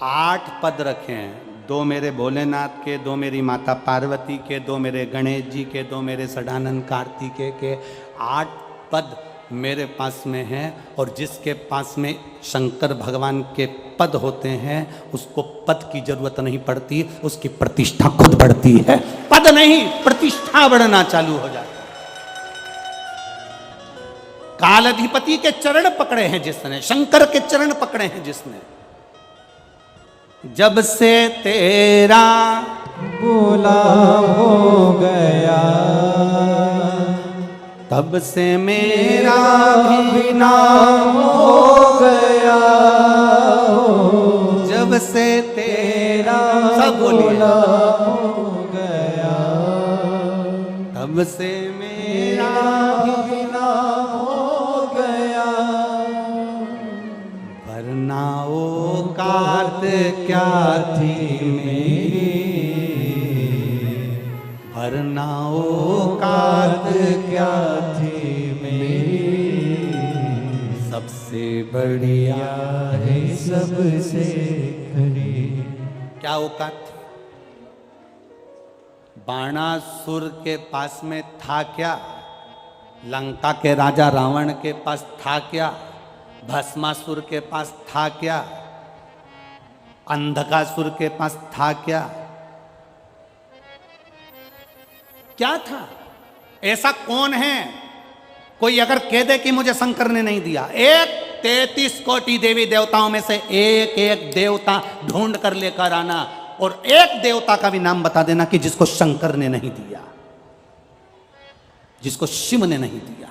8 पद रखे हैं। 2 मेरे भोलेनाथ के, 2 मेरी माता पार्वती के, 2 मेरे गणेश जी के, 2 मेरे सदानंद कार्तिकेय के, 8 पद मेरे पास में है। और जिसके पास में शंकर भगवान के पद होते हैं, उसको पद की जरूरत नहीं पड़ती, उसकी प्रतिष्ठा खुद बढ़ती है। पद नहीं, प्रतिष्ठा बढ़ना चालू हो जाती है। कालाधिपति के चरण पकड़े हैं जिसने, शंकर के चरण पकड़े हैं जिसने, जब से तेरा गुलाम हो गया, तब से मेरा भी नाम हो गया, जब से तेरा, सब बोलिए, गुलाम हो गया, तब से मेरा भी नाम हो गया। वरना औकात क्या थी मेरी, वरना औकात क्या थी मेरी, सबसे बढ़िया है सबसे खरी। क्या औकात थी? बाणासुर के पास में था क्या? लंका के राजा रावण के पास था क्या? भस्मासुर के पास था क्या? अंधकासुर के पास था क्या? क्या था? ऐसा कौन है? कोई अगर कह दे कि मुझे शंकर ने नहीं दिया, एक 33 कोटि देवी देवताओं में से एक एक देवता ढूंढ कर लेकर आना, और एक देवता का भी नाम बता देना कि जिसको शंकर ने नहीं दिया, जिसको शिव ने नहीं दिया।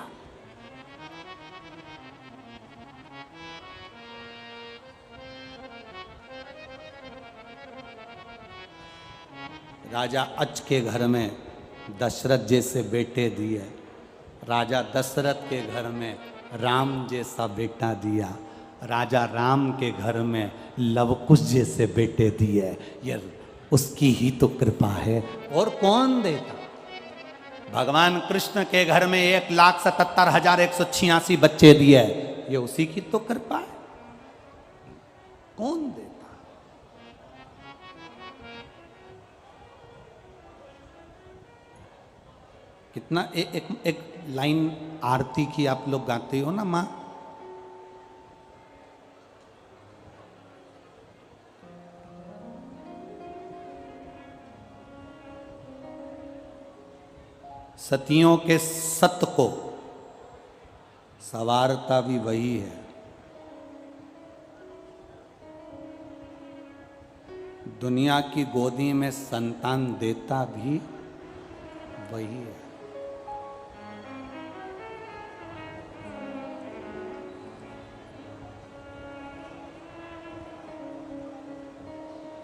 राजा अच के घर में दशरथ जैसे बेटे दिए, राजा दशरथ के घर में राम जैसा बेटा दिया, राजा राम के घर में लवकुश जैसे बेटे दिए, ये उसकी ही तो कृपा है, और कौन देता। भगवान कृष्ण के घर में 1,77,186 बच्चे दिए, ये उसी की तो कृपा है, कौन देता। कितना एक लाइन आरती की आप लोग गाते हो ना मां, सतियों के सत को सवारता भी वही है, दुनिया की गोदी में संतान देता भी वही है।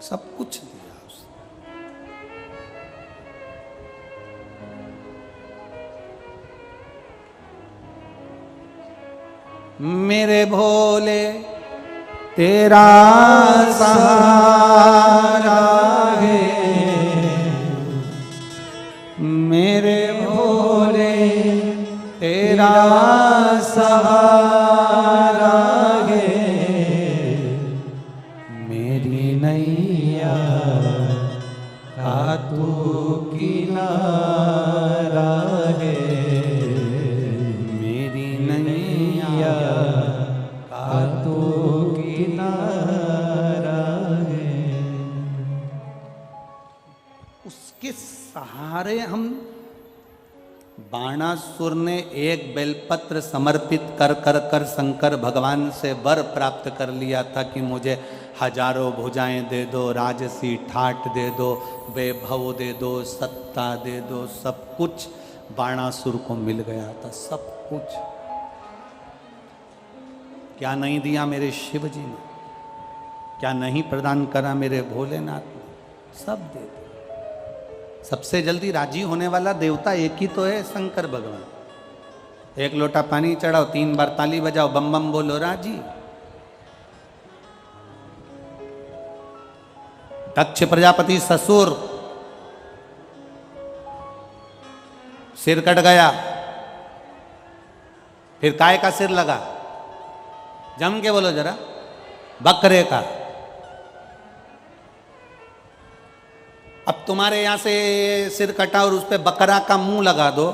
सब कुछ दिया उसने। मेरे भोले तेरा सहारा है, मेरे भोले तेरा सहारा है, मेरी नैया का तू किनारा है, मेरी नैया का तू किनारा है। उसके सहारे हम, बाणासुर ने एक बेलपत्र समर्पित कर कर कर शंकर भगवान से वर प्राप्त कर लिया था कि मुझे हजारों भुजाएं दे दो, राजसी ठाट दे दो, वैभव दे दो, सत्ता दे दो, सब कुछ बाणासुर को मिल गया था, सब कुछ। क्या नहीं दिया मेरे शिव जी ने, क्या नहीं प्रदान करा मेरे भोलेनाथ ने, सब दे दिया। सबसे जल्दी राजी होने वाला देवता एक ही तो है, शंकर भगवान। एक लोटा पानी चढ़ाओ, 3 बार ताली बजाओ, बम बम बोलो, राजी। दक्ष प्रजापति ससुर, सिर कट गया, फिर काय का सिर लगा, जम के बोलो जरा, बकरे का। अब तुम्हारे यहां से सिर कटा और उस पे बकरा का मुंह लगा दो,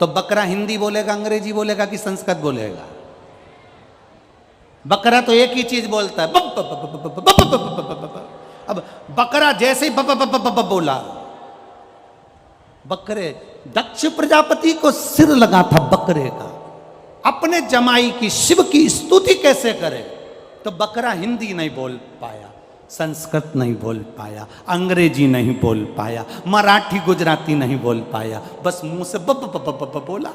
तो बकरा हिंदी बोलेगा, अंग्रेजी बोलेगा कि संस्कृत बोलेगा? बकरा तो एक ही चीज बोलता है, बप बप बप बप बप बप बप बप। अब बकरा जैसे ही बप बप बप बप बोला, बकरे, दक्ष प्रजापति को सिर लगा था बकरे का, अपने जमाई की शिव की स्तुति कैसे करे? तो बकरा हिंदी नहीं बोल पाया, संस्कृत नहीं बोल पाया, अंग्रेजी नहीं बोल पाया, मराठी गुजराती नहीं बोल पाया, बस मुंह से बप बप बप बप बोला।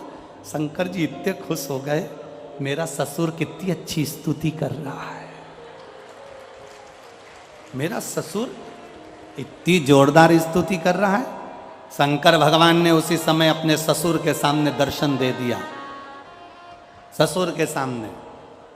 शंकर जी इतने खुश हो गए, मेरा ससुर कितनी अच्छी स्तुति कर रहा है, मेरा ससुर इतनी जोरदार स्तुति कर रहा है। शंकर भगवान ने उसी समय अपने ससुर के सामने दर्शन दे दिया। ससुर के सामने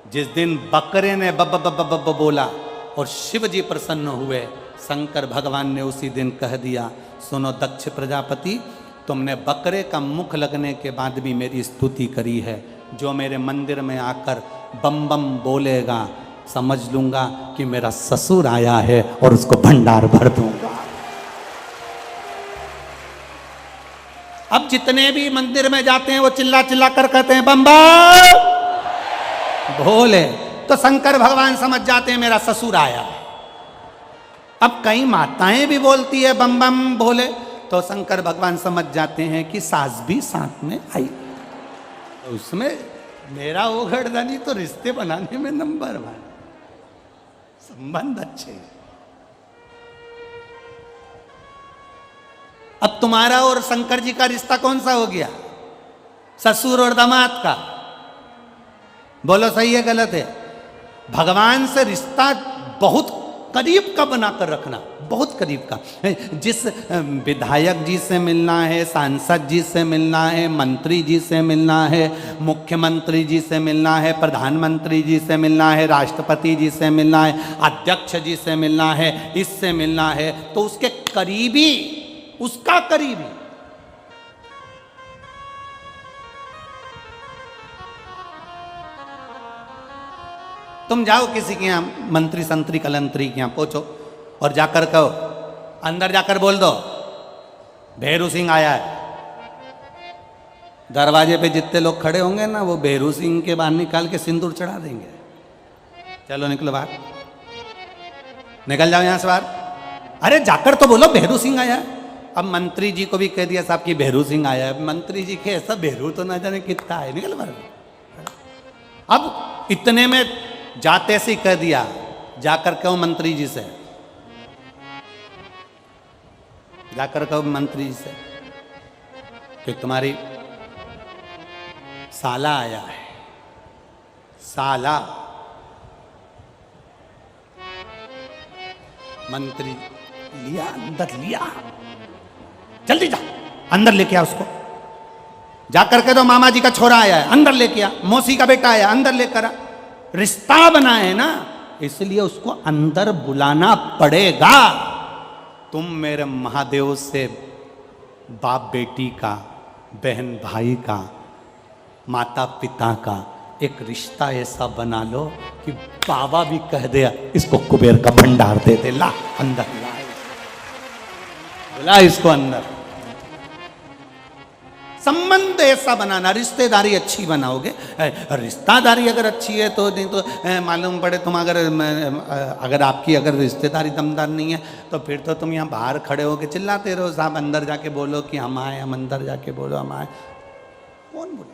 जिस दिन बकरे ने बब बब बब बोला और शिव जी प्रसन्न हुए, शंकर भगवान ने उसी दिन कह दिया, सुनो दक्ष प्रजापति, तुमने बकरे का मुख लगने के बाद भी मेरी स्तुति करी है, जो मेरे मंदिर में आकर बम बम बोलेगा, समझ लूंगा कि मेरा ससुर आया है और उसको भंडार भर दूंगा। अब जितने भी मंदिर में जाते हैं वो चिल्ला चिल्ला कर कहते हैं बम बम भोले, तो शंकर भगवान समझ जाते हैं मेरा ससुर आया। अब कई माताएं भी बोलती है बम बम भोले, तो शंकर भगवान समझ जाते हैं कि सास भी साथ में आई। तो उसमें मेरा वो घरदानी तो रिश्ते बनाने में नंबर 1, संबंध अच्छे। अब तुम्हारा और शंकर जी का रिश्ता कौन सा हो गया? ससुर और दामाद का। बोलो सही है गलत है? भगवान से रिश्ता बहुत करीब का बनाकर रखना, बहुत करीब का। जिस विधायक जी से मिलना है, सांसद जी से मिलना है, मंत्री जी से मिलना है, मुख्यमंत्री जी से मिलना है, प्रधानमंत्री जी से मिलना है, राष्ट्रपति जी से मिलना है, अध्यक्ष जी से मिलना है, इससे मिलना है, तो उसके करीबी, उसका करीबी। तुम जाओ किसी के यहाँ मंत्री संतरी कलंतरी के यहाँ पूछो और जाकर कहो, अंदर जाकर बोल दो भेरू सिंह आया है। दरवाजे पे जितने लोग खड़े होंगे ना, वो भेरू सिंह के बाहर निकाल के सिंदूर चढ़ा देंगे। चलो निकलो बाहर, निकल जाओ यहां से बाहर। अरे जाकर तो बोलो भेरू सिंह आया है। अब मंत्री जी को भी कह दिया साहब कि भेरू सिंह आया है। मंत्री जी के ऐसा भेरू तो ना जाने कितना है, निकल बाहर। अब इतने में जाते से कह दिया, जाकर कहो मंत्री जी से, जाकर कहो मंत्री जी से कि तुम्हारी साला आया है। साला मंत्री लिया, अंदर लिया, जल्दी जा अंदर लेके आ उसको। जाकर कह दो मामा जी का छोरा आया है, अंदर लेके आ। मौसी का बेटा आया, अंदर लेकर आ। रिश्ता बना है ना, इसलिए उसको अंदर बुलाना पड़ेगा। तुम मेरे महादेव से बाप बेटी का, बहन भाई का, माता पिता का एक रिश्ता ऐसा बना लो कि बाबा भी कह दे इसको कुबेर का भंडार दे दे, ला अंदर, ला इसको अंदर। संबंध ऐसा बनाना, रिश्तेदारी अच्छी बनाओगे। रिश्तेदारी अगर अच्छी है तो नहीं तो मालूम पड़े तुम अगर आपकी अगर रिश्तेदारी दमदार नहीं है तो फिर तो तुम यहाँ बाहर खड़े होके चिल्लाते रहो साहब अंदर जाके बोलो कि हम आए, हम अंदर जाके बोलो हम आए। कौन बोले?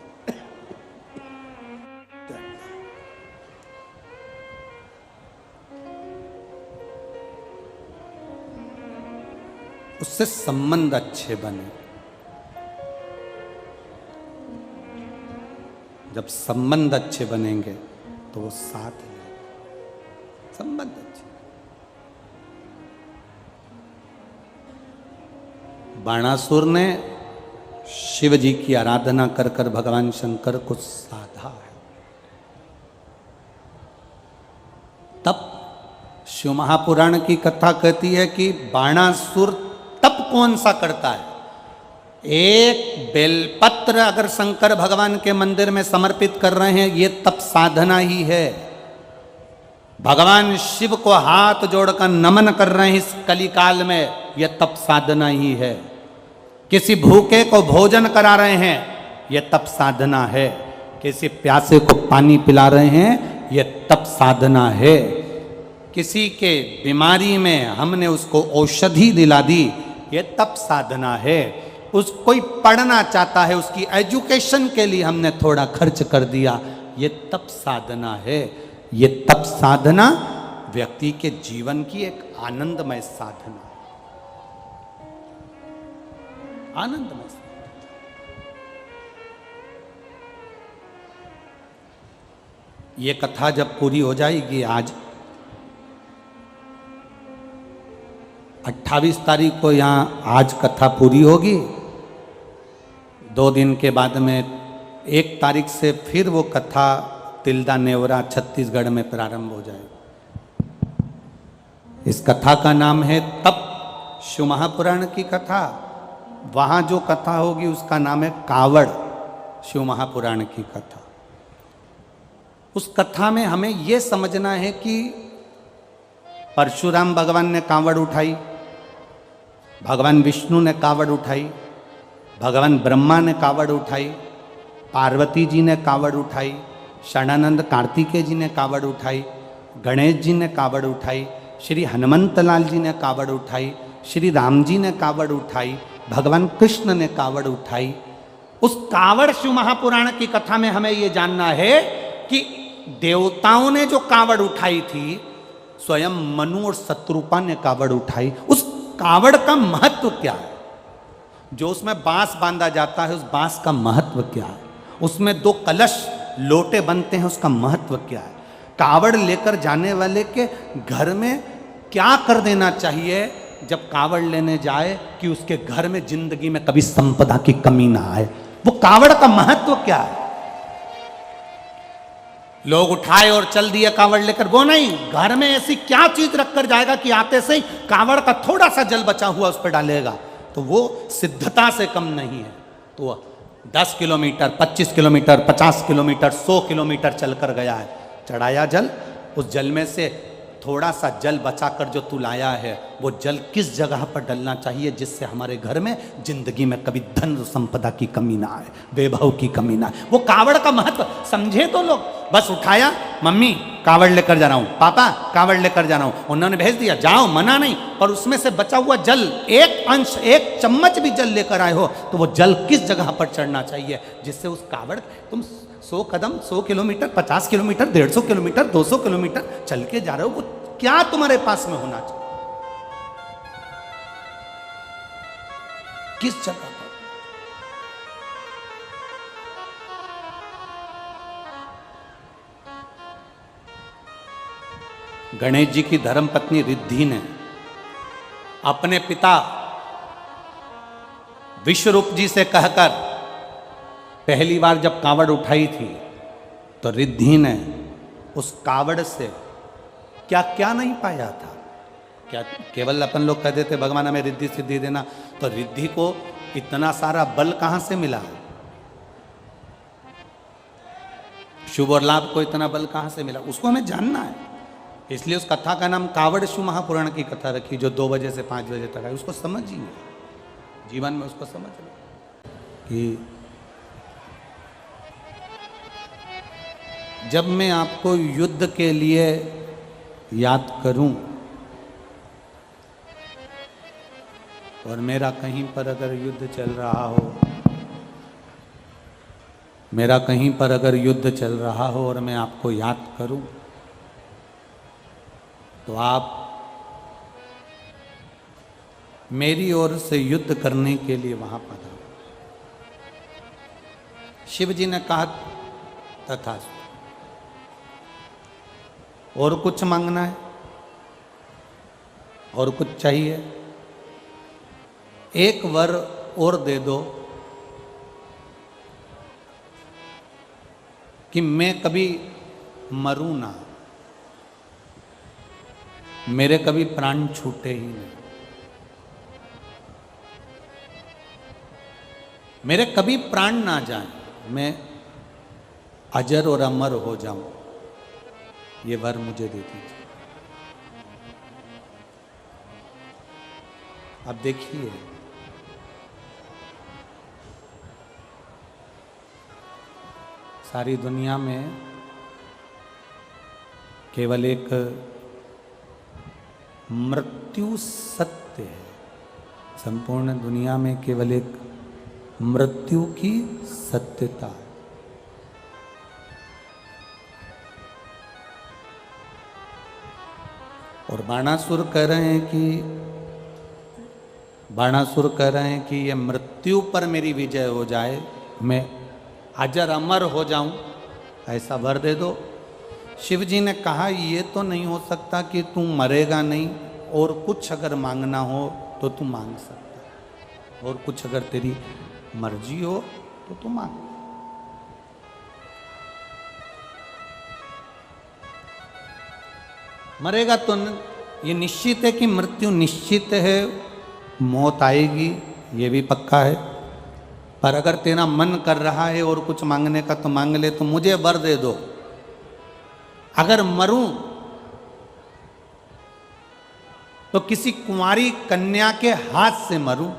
उससे संबंध अच्छे बने। जब संबंध अच्छे बनेंगे तो वो साथ है। संबंध अच्छे। बाणासुर ने शिव जी की आराधना कर कर भगवान शंकर को साधा है। तब शिव महापुराण की कथा कहती है कि बाणासुर तप कौन सा करता है। एक बेलपत्र अगर शंकर भगवान के मंदिर में समर्पित कर रहे हैं, ये तप साधना ही है। भगवान शिव को हाथ जोड़कर नमन कर रहे हैं इस कलिकाल में, ये तप साधना ही है। किसी भूखे को भोजन करा रहे हैं, ये तप साधना है। किसी प्यासे को पानी पिला रहे हैं, ये तप साधना है। किसी के बीमारी में हमने उसको औषधि दिला दी, ये तप साधना है। उस कोई पढ़ना चाहता है, उसकी एजुकेशन के लिए हमने थोड़ा खर्च कर दिया, ये तप साधना है। ये तप साधना व्यक्ति के जीवन की एक आनंदमय साधना, आनंदमय साधना। ये कथा जब पूरी हो जाएगी, आज 28 तारीख को यहाँ आज कथा पूरी होगी। 2 दिन के बाद में 1 तारीख से फिर वो कथा तिल्दा नेवरा छत्तीसगढ़ में प्रारंभ हो जाए। इस कथा का नाम है तप, शिव महापुराण की कथा। वहाँ जो कथा होगी उसका नाम है कावड़, शिव महापुराण की कथा। उस कथा में हमें ये समझना है कि परशुराम भगवान ने कावड़ उठाई, भगवान विष्णु ने कावड़ उठाई, भगवान ब्रह्मा ने कावड़ उठाई, पार्वती जी ने कावड़ उठाई, षडानंद कार्तिकेय जी ने कावड़ उठाई, गणेश जी ने कावड़ उठाई, श्री हनुमंत लाल जी ने कावड़ उठाई, श्री राम जी ने कावड़ उठाई, भगवान कृष्ण ने कावड़ उठाई। उस कावड़ शिव महापुराण की कथा में हमें ये जानना है कि देवताओं ने जो कावड़ उठाई थी, स्वयं मनु और शत्रुपा ने कावड़ उठाई। उस कावड़ का महत्व क्या है? जो उसमें बांस बांधा जाता है, उस बांस का महत्व क्या है? उसमें 2 कलश लोटे बनते हैं, उसका महत्व क्या है? कावड़ लेकर जाने वाले के घर में क्या कर देना चाहिए जब कावड़ लेने जाए कि उसके घर में जिंदगी में कभी संपदा की कमी ना आए? वो कावड़ का महत्व क्या है? लोग उठाए और चल दिए कावड़ लेकर, वो नहीं, घर में ऐसी क्या चीज रखकर जाएगा कि आते से ही कावड़ का थोड़ा सा जल बचा हुआ उस पर डालेगा, तो वो सिद्धता से कम नहीं है। तो 10 किलोमीटर, 25 किलोमीटर, 50 किलोमीटर, 100 किलोमीटर चलकर गया है, चढ़ाया जल, उस जल में से थोड़ा सा जल बचाकर जो तू लाया है, वो जल किस जगह पर डलना चाहिए जिससे हमारे घर में जिंदगी में कभी धन संपदा की कमी ना आए, वैभव की कमी ना आए। वो कावड़ का महत्व समझे तो लोग। बस उठाया, मम्मी कावड़ लेकर जा रहा हूं, पापा कावड़ लेकर जा रहा हूं, उन्होंने भेज दिया, जाओ, मना नहीं, पर उसमें से बचा हुआ जल, एक अंश, एक चम्मच भी जल लेकर आए हो, तो वो जल किस जगह पर चढ़ना चाहिए जिससे उस कावड़, तुम 100 कदम, 100 किलोमीटर, 50 किलोमीटर, 150 किलोमीटर, 200 किलोमीटर चल के जा रहे हो, वो क्या तुम्हारे पास में होना चाहिए, किस जगह पर? गणेश जी की धर्मपत्नी रिद्धि ने अपने पिता विश्वरूप जी से कहकर पहली बार जब कावड़ उठाई थी, तो रिद्धि ने उस कावड़ से क्या क्या नहीं पाया था। क्या केवल अपन लोग कहते थे भगवान हमें रिद्धि सिद्धि देना, तो रिद्धि को इतना सारा बल कहां से मिला, शुभ और लाभ को इतना बल कहां से मिला, उसको हमें जानना है। इसलिए उस कथा का नाम कावड़ शिव महापुराण की कथा रखी, जो 2 बजे से 5 बजे तक है। उसको समझिए, जीवन में उसको समझ लो कि जब मैं आपको युद्ध के लिए याद करूं और मेरा कहीं पर अगर युद्ध चल रहा हो, मेरा कहीं पर अगर युद्ध चल रहा हो और मैं आपको याद करूं, तो आप मेरी ओर से युद्ध करने के लिए वहां पधारो। शिव जी ने कहा तथास्तु। और कुछ मांगना है, और कुछ चाहिए, एक वर और दे दो कि मैं कभी मरूं ना, मेरे कभी प्राण छूटे ही नहीं, मेरे कभी प्राण ना जाएं, मैं अजर और अमर हो जाऊं, ये वर मुझे दे दीजिए। अब देखिए, सारी दुनिया में केवल एक मृत्यु सत्य है, संपूर्ण दुनिया में केवल एक मृत्यु की सत्यता है। और बाणासुर कह रहे हैं कि ये मृत्यु पर मेरी विजय हो जाए, मैं अजर अमर हो जाऊं, ऐसा वर दे दो। शिव जी ने कहा ये तो नहीं हो सकता कि तू मरेगा नहीं, और कुछ अगर मांगना हो तो तू मांग सकता है, और कुछ अगर तेरी मर्जी हो तो तू मांग। मरेगा तो ये निश्चित है कि मृत्यु निश्चित है, मौत आएगी, ये भी पक्का है। पर अगर तेरा मन कर रहा है और कुछ मांगने का तो मांग ले, तो मुझे वर दे दो, अगर मरूं तो किसी कुंवारी कन्या के हाथ से मरूं।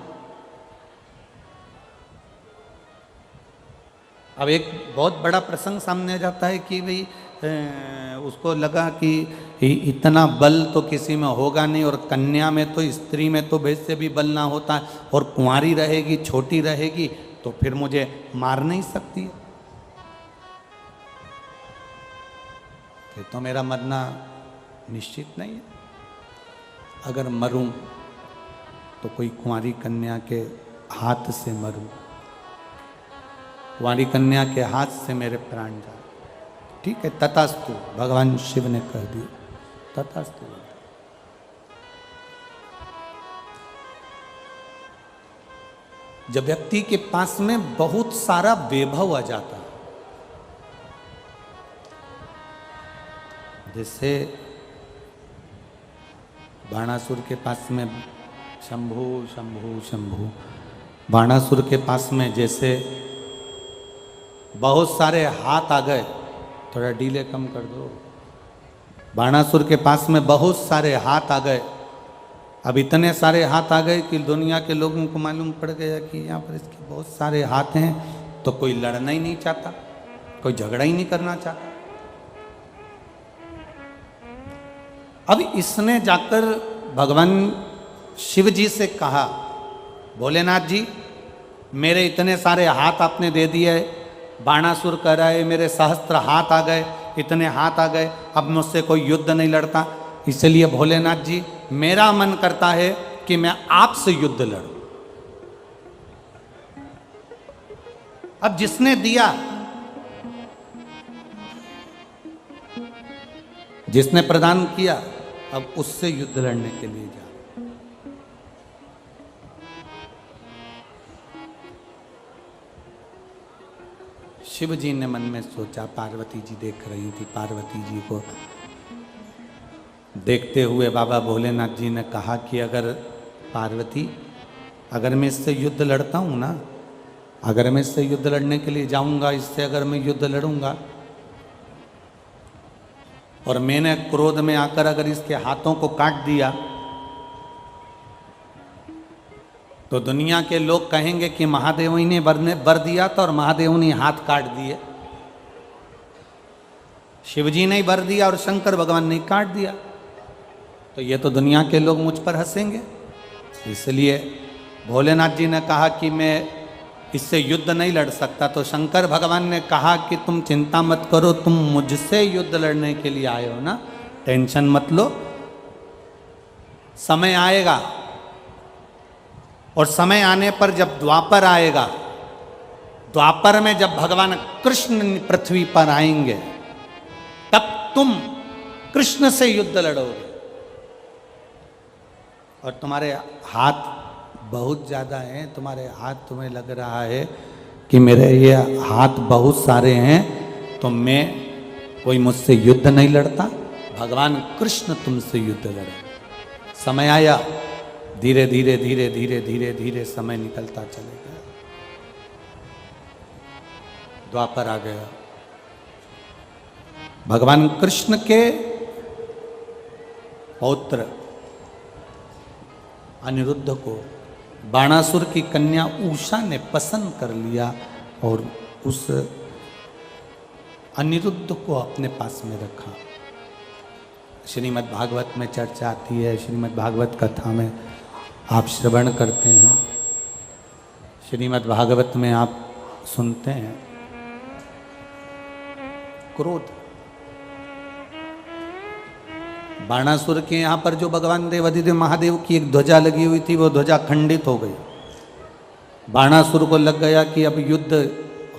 अब एक बहुत बड़ा प्रसंग सामने आ जाता है कि भाई उसको लगा कि इतना बल तो किसी में होगा नहीं, और कन्या में तो, स्त्री में तो वैसे भी बल ना होता है, और कुंवारी रहेगी, छोटी रहेगी, तो फिर मुझे मार नहीं सकती है, फिर तो मेरा मरना निश्चित नहीं है। अगर मरूं तो कोई कुंवारी कन्या के हाथ से मरूं, कुंवारी कन्या के हाथ से मेरे प्राण जाए, ठीक है, तथास्तु, भगवान शिव ने कह दिया, तथास्तु। जब व्यक्ति के पास में बहुत सारा वैभव आ जाता है, जैसे बाणासुर के पास में शंभु शंभु शंभु, बाणासुर के पास में जैसे बहुत सारे हाथ आ गए, थोड़ा डीले कम कर दो, बाणासुर के पास में बहुत सारे हाथ आ गए। अब इतने सारे हाथ आ गए कि दुनिया के लोगों को मालूम पड़ गया कि यहाँ पर इसके बहुत सारे हाथ हैं, तो कोई लड़ना ही नहीं चाहता, कोई झगड़ा ही नहीं करना चाहता। अब इसने जाकर भगवान शिव जी से कहा, भोलेनाथ जी मेरे इतने सारे हाथ आपने दे दिए, बाणासुर कह रहा है मेरे सहस्त्र हाथ आ गए, इतने हाथ आ गए, अब मुझसे कोई युद्ध नहीं लड़ता, इसलिए भोलेनाथ जी मेरा मन करता है कि मैं आपसे युद्ध लड़ूं। अब जिसने दिया, जिसने प्रदान किया, अब उससे युद्ध लड़ने के लिए जा। शिव जी ने मन में सोचा, पार्वती जी देख रही थी, पार्वती जी को देखते हुए बाबा भोलेनाथ जी ने कहा कि अगर पार्वती, अगर मैं इससे युद्ध लड़ता हूँ ना, अगर मैं इससे युद्ध लड़ने के लिए जाऊंगा, इससे अगर मैं युद्ध लड़ूंगा और मैंने क्रोध में आकर अगर इसके हाथों को काट दिया, तो दुनिया के लोग कहेंगे कि महादेव ही ने वर दिया था और महादेव ने हाथ काट दिए। शिवजी ने वर दिया और शंकर भगवान ने काट दिया, तो ये तो दुनिया के लोग मुझ पर हंसेंगे। इसलिए भोलेनाथ जी ने कहा कि मैं इससे युद्ध नहीं लड़ सकता। तो शंकर भगवान ने कहा कि तुम चिंता मत करो, तुम मुझसे युद्ध लड़ने के लिए आए हो ना, टेंशन मत लो, समय आएगा और समय आने पर जब द्वापर आएगा, द्वापर में जब भगवान कृष्ण पृथ्वी पर आएंगे, तब तुम कृष्ण से युद्ध लड़ोगे और तुम्हारे हाथ बहुत ज़्यादा हैं, तुम्हारे हाथ तुम्हें लग रहा है कि मेरे ये हाथ बहुत सारे हैं, तो मैं कोई मुझसे युद्ध नहीं लड़ता, भगवान कृष्ण तुमसे युद्ध लड़े। समय आया, धीरे धीरे धीरे धीरे धीरे धीरे समय निकलता चले गया, द्वापर आ गया। भगवान कृष्ण के पौत्र अनिरुद्ध को बाणासुर की कन्या उषा ने पसंद कर लिया और उस अनिरुद्ध को अपने पास में रखा। श्रीमद् भागवत में चर्चा आती है, श्रीमद् भागवत कथा में आप श्रवण करते हैं, श्रीमद् भागवत में आप सुनते हैं, क्रोध, बाणासुर के यहाँ पर जो भगवान देवाधिदेव महादेव की एक ध्वजा लगी हुई थी, वो ध्वजा खंडित हो गई। बाणासुर को लग गया कि अब युद्ध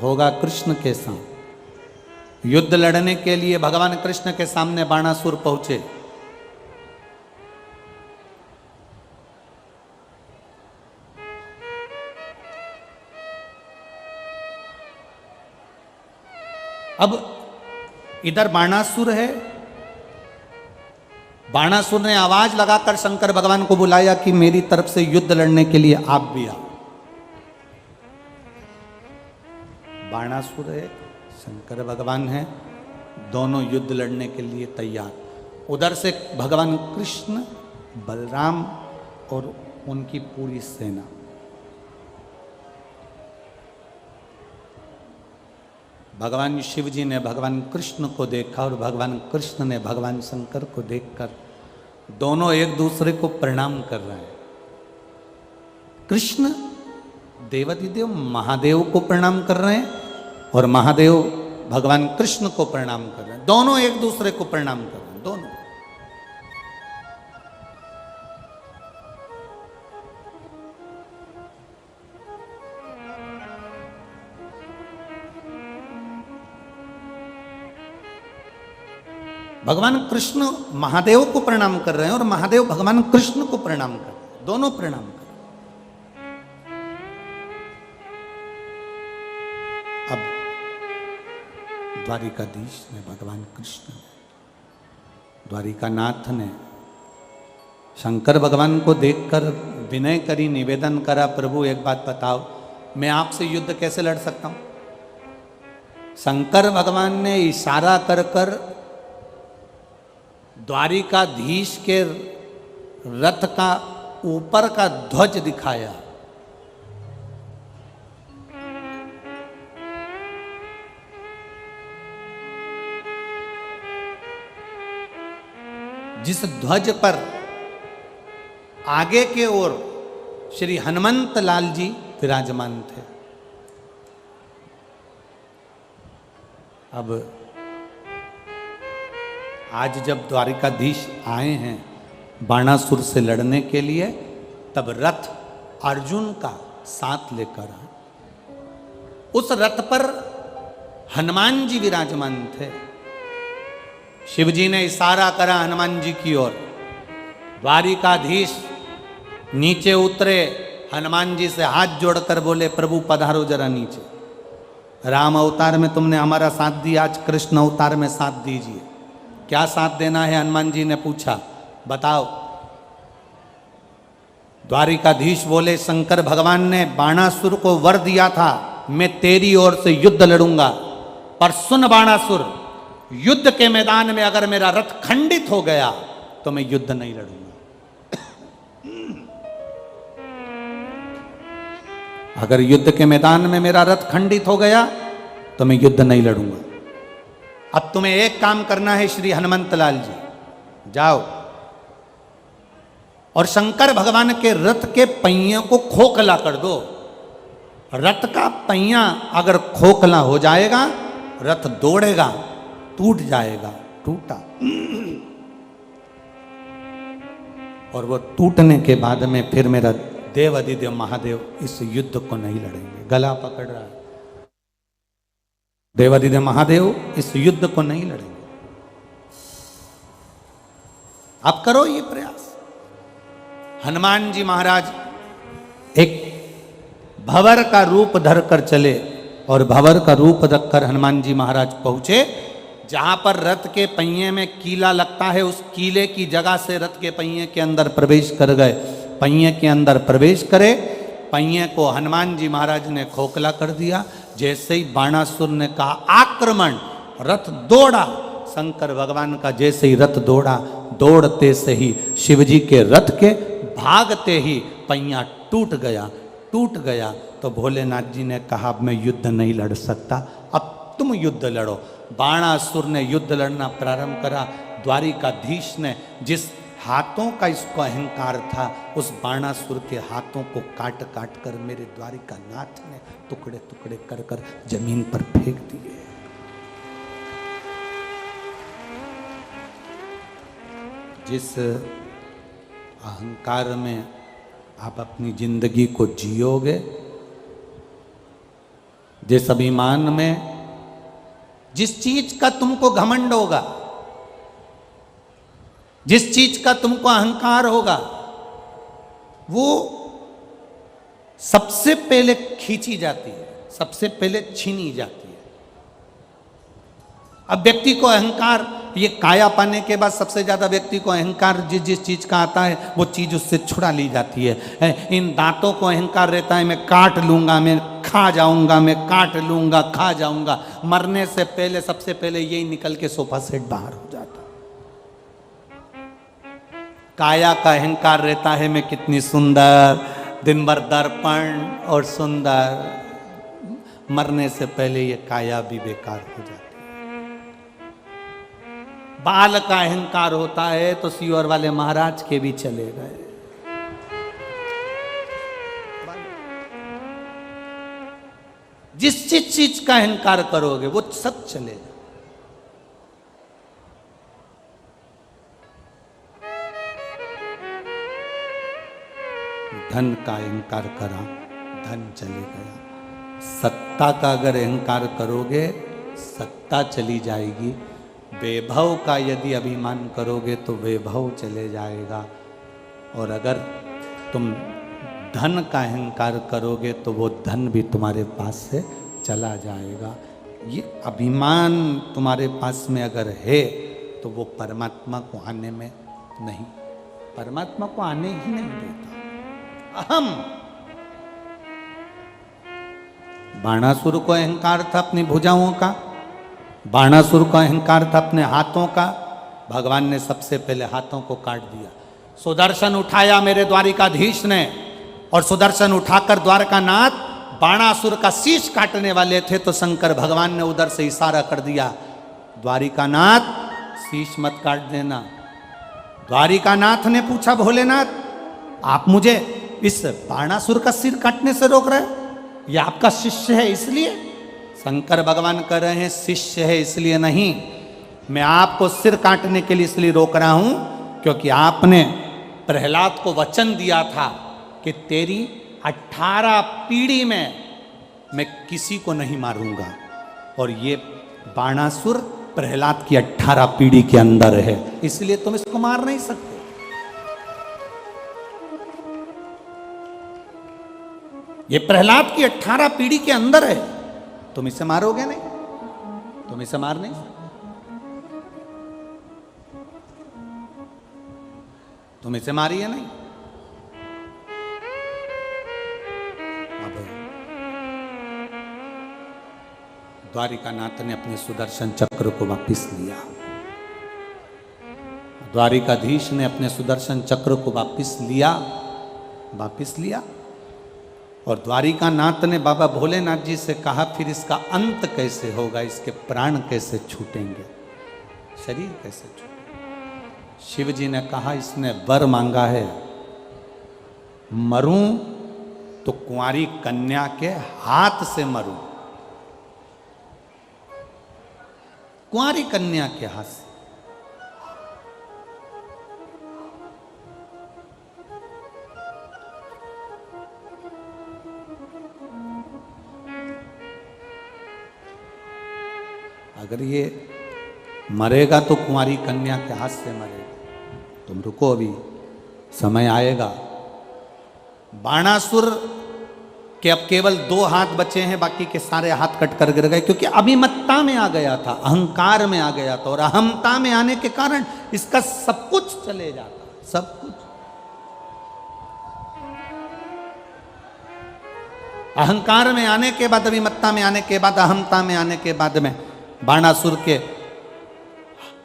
होगा कृष्ण के साथ। युद्ध लड़ने के लिए भगवान कृष्ण के सामने बाणासुर पहुंचे। अब इधर बाणासुर है, बाणासुर ने आवाज लगाकर शंकर भगवान को बुलाया कि मेरी तरफ से युद्ध लड़ने के लिए आप भी आओ। बाणासुर है, शंकर भगवान है, दोनों युद्ध लड़ने के लिए तैयार। उधर से भगवान कृष्ण, बलराम और उनकी पूरी सेना। भगवान शिव जी ने भगवान कृष्ण को देखा और भगवान कृष्ण ने भगवान शंकर को देखकर दोनों एक दूसरे को प्रणाम कर रहे हैं। कृष्ण देवाधिदेव महादेव को प्रणाम कर रहे हैं और महादेव भगवान कृष्ण को प्रणाम कर रहे हैं। दोनों एक दूसरे को प्रणाम कर रहे हैं, दोनों। भगवान कृष्ण महादेव को प्रणाम कर रहे हैं और महादेव भगवान कृष्ण को प्रणाम कर रहे हैं, दोनों प्रणाम कर रहे हैं। द्वारिकाधीश ने, भगवान कृष्ण ने, द्वारिकानाथ ने शंकर भगवान को देखकर विनय करी, निवेदन करा, प्रभु एक बात बताओ, मैं आपसे युद्ध कैसे लड़ सकता हूं? शंकर भगवान ने इशारा कर कर द्वारिकाधीश के रथ का ऊपर का ध्वज दिखाया। जिस ध्वज पर आगे के ओर श्री हनुमंत लाल जी विराजमान थे। अब आज जब द्वारिकाधीश आए हैं बाणासुर से लड़ने के लिए, तब रथ अर्जुन का साथ लेकर आए। उस रथ पर हनुमान जी विराजमान थे। शिवजी ने इशारा करा हनुमान जी की ओर। द्वारिकाधीश नीचे उतरे, हनुमान जी से हाथ जोड़कर बोले, प्रभु पधारो जरा नीचे। राम अवतार में तुमने हमारा साथ दिया, आज कृष्ण अवतार में साथ दीजिए। क्या साथ देना है? हनुमान जी ने पूछा, बताओ। द्वारिकाधीश बोले, शंकर भगवान ने बाणासुर को वर दिया था, मैं तेरी ओर से युद्ध लड़ूंगा, पर सुन बाणासुर, युद्ध के मैदान में अगर मेरा रथ खंडित हो गया तो मैं युद्ध नहीं लड़ूंगा। अगर युद्ध के मैदान में मेरा रथ खंडित हो गया तो मैं युद्ध नहीं लड़ूंगा। अब तुम्हें एक काम करना है श्री हनुमंत लाल जी, जाओ और शंकर भगवान के रथ के पहिए को खोखला कर दो। रथ का पहिया अगर खोखला हो जाएगा, रथ दौड़ेगा, टूट जाएगा। टूटा, और वो टूटने के बाद में फिर मेरा देव अधिदेव महादेव इस युद्ध को नहीं लड़ेंगे। गला पकड़ रहा है, देव अधिदेव महादेव इस युद्ध को नहीं लड़ेंगे। आप करो ये प्रयास। हनुमान जी महाराज एक भंवर का रूप धरकर चले, और भंवर का रूप रखकर हनुमान जी महाराज पहुंचे जहां पर रथ के पहिए में कीला लगता है। उस कीले की जगह से रथ के पहिए के अंदर प्रवेश कर गए। पहिए के अंदर प्रवेश करे, पहिए को हनुमान जी महाराज ने खोखला कर दिया। जैसे ही बाणासुर ने कहा आक्रमण, रथ दौड़ा। शंकर भगवान का जैसे ही रथ दौड़ा, दौड़ते से ही शिवजी के रथ के भागते ही पहिया टूट गया। टूट गया तो भोलेनाथ जी ने कहा, अब मैं युद्ध नहीं लड़ सकता, अब तुम युद्ध लड़ो। बाणासुर ने युद्ध लड़ना प्रारंभ करा। द्वारिकाधीश ने जिस हाथों का इसको अहंकार था, उस बाणासुर के हाथों को काट काट कर मेरे द्वारिकानाथ ने टुकड़े टुकड़े कर कर जमीन पर फेंक दिए। जिस अहंकार में आप अपनी जिंदगी को जियोगे, जिस अभिमान में, जिस चीज का तुमको घमंड होगा, जिस चीज का तुमको अहंकार होगा, वो सबसे पहले खींची जाती है, सबसे पहले छीनी जाती है। अब व्यक्ति को अहंकार, ये काया पाने के बाद सबसे ज्यादा व्यक्ति को अहंकार जिस जिस चीज का आता है वो चीज उससे छुड़ा ली जाती है। इन दांतों को अहंकार रहता है, मैं काट लूंगा, मैं खा जाऊंगा, मैं काट लूंगा, खा जाऊंगा। मरने से पहले सबसे पहले यही निकल के सोफा सेट बाहर हो जाता। काया का अहंकार रहता है, मैं कितनी सुंदर, दिन भर दर्पण और सुंदर। मरने से पहले ये काया भी बेकार हो जाती है। बाल का अहंकार होता है तो सीवर वाले महाराज के भी चले गए। जिस चीज का अहंकार करोगे वो सब चलेगा। धन का अहंकार करा, धन चले गया। सत्ता का अगर अहंकार करोगे, सत्ता चली जाएगी। वैभव का यदि अभिमान करोगे तो वैभव चले जाएगा। और अगर तुम धन का अहंकार करोगे तो वो धन भी तुम्हारे पास से चला जाएगा। ये अभिमान तुम्हारे पास में अगर है तो वो परमात्मा को आने में नहीं, परमात्मा को आने ही नहीं देता। अहम, बाणासुर को अहंकार था अपनी भुजाओं का, बाणासुर को अहंकार था अपने हाथों का, भगवान ने सबसे पहले हाथों को काट दिया। सुदर्शन उठाया मेरे द्वारिकाधीश ने, और सुदर्शन उठाकर द्वारकानाथ बाणासुर का शीश काटने वाले थे, तो शंकर भगवान ने उधर से इशारा कर दिया, द्वारिकानाथ शीश मत काट देना। द्वारिकानाथ ने पूछा, भोलेनाथ आप मुझे इस बाणासुर का सिर काटने से रोक रहे हैं? ये आपका शिष्य है इसलिए? शंकर भगवान कह रहे हैं शिष्य है इसलिए नहीं, मैं आपको सिर काटने के लिए इसलिए रोक रहा हूं क्योंकि आपने प्रहलाद को वचन दिया था कि तेरी 18 पीढ़ी में मैं किसी को नहीं मारूंगा, और ये बाणासुर प्रहलाद की 18 पीढ़ी के अंदर है, इसलिए तुम इसको मार नहीं सकते। ये प्रहलाद की 18 पीढ़ी के अंदर है, तुम इसे मारोगे नहीं, तुम इसे मार नहीं सकते, तुम इसे मारिए नहीं। अब द्वारिकानाथ ने अपने सुदर्शन चक्र को वापस लिया, द्वारिकाधीश ने अपने सुदर्शन चक्र को वापस लिया, और द्वारिकानाथ ने बाबा भोलेनाथ जी से कहा, फिर इसका अंत कैसे होगा, इसके प्राण कैसे छूटेंगे, शरीर कैसे छूटेंगे? शिव जी ने कहा, इसने वर मांगा है, मरूं तो कुंवारी कन्या के हाथ से मरूं, कुंवारी कन्या के हाथ से। अगर ये मरेगा तो कुंवारी कन्या के हाथ से मरेगा। तुम रुको, अभी समय आएगा। बाणासुर के अब केवल 2 हाथ बचे हैं, बाकी के सारे हाथ कट कर गिर गए, क्योंकि अभिमत्ता में आ गया था, अहंकार में आ गया था, और अहमता में आने के कारण इसका सब कुछ चले जाता, सब कुछ। अहंकार में आने के बाद, अभिमत्ता में आने के बाद, अहमता में आने के बाद में बाणासुर के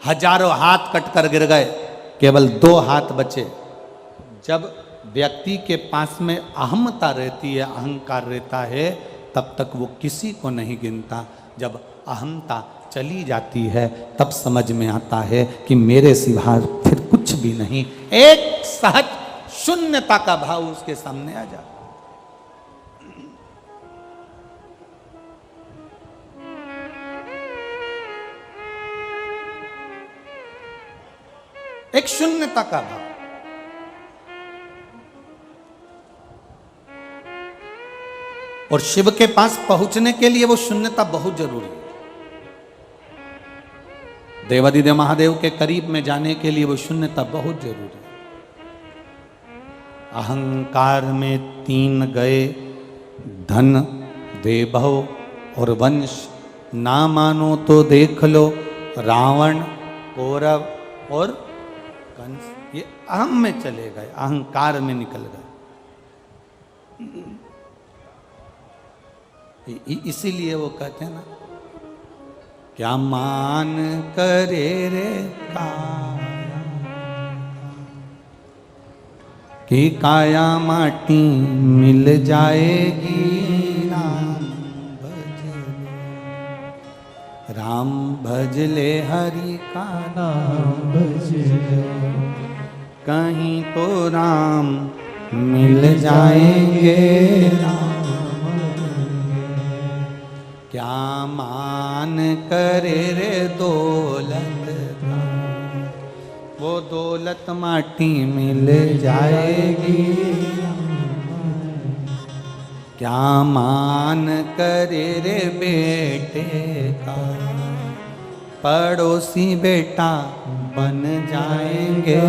हजारों हाथ कटकर गिर गए, केवल 2 हाथ बचे। जब व्यक्ति के पास में अहमता रहती है, अहंकार रहता है, तब तक वो किसी को नहीं गिनता। जब अहमता चली जाती है तब समझ में आता है कि मेरे सिवा फिर कुछ भी नहीं, एक सहज शून्यता का भाव उसके सामने आ जाता। एक शून्यता का भाव। और शिव के पास पहुंचने के लिए वो शून्यता बहुत जरूरी है। देवादिदेव महादेव के करीब में जाने के लिए वो शून्यता बहुत जरूरी है। अहंकार में 3 गए, धन, वैभव और वंश। ना मानो तो देख लो, रावण, कौरव और कंस, ये अहम में चले गए, अहंकार में निकल गए। इसीलिए वो कहते हैं ना, क्या मान करे रे काया, कि काया माटी मिल जाएगी, राम भज ले हरि का नाम भज ले, कहीं तो राम मिल जाएंगे, राम क्या मान करे रे दौलत, वो दौलत माटी मिल जाएगी, क्या मान करे रे बेटे का, पड़ोसी बेटा बन जाएंगे,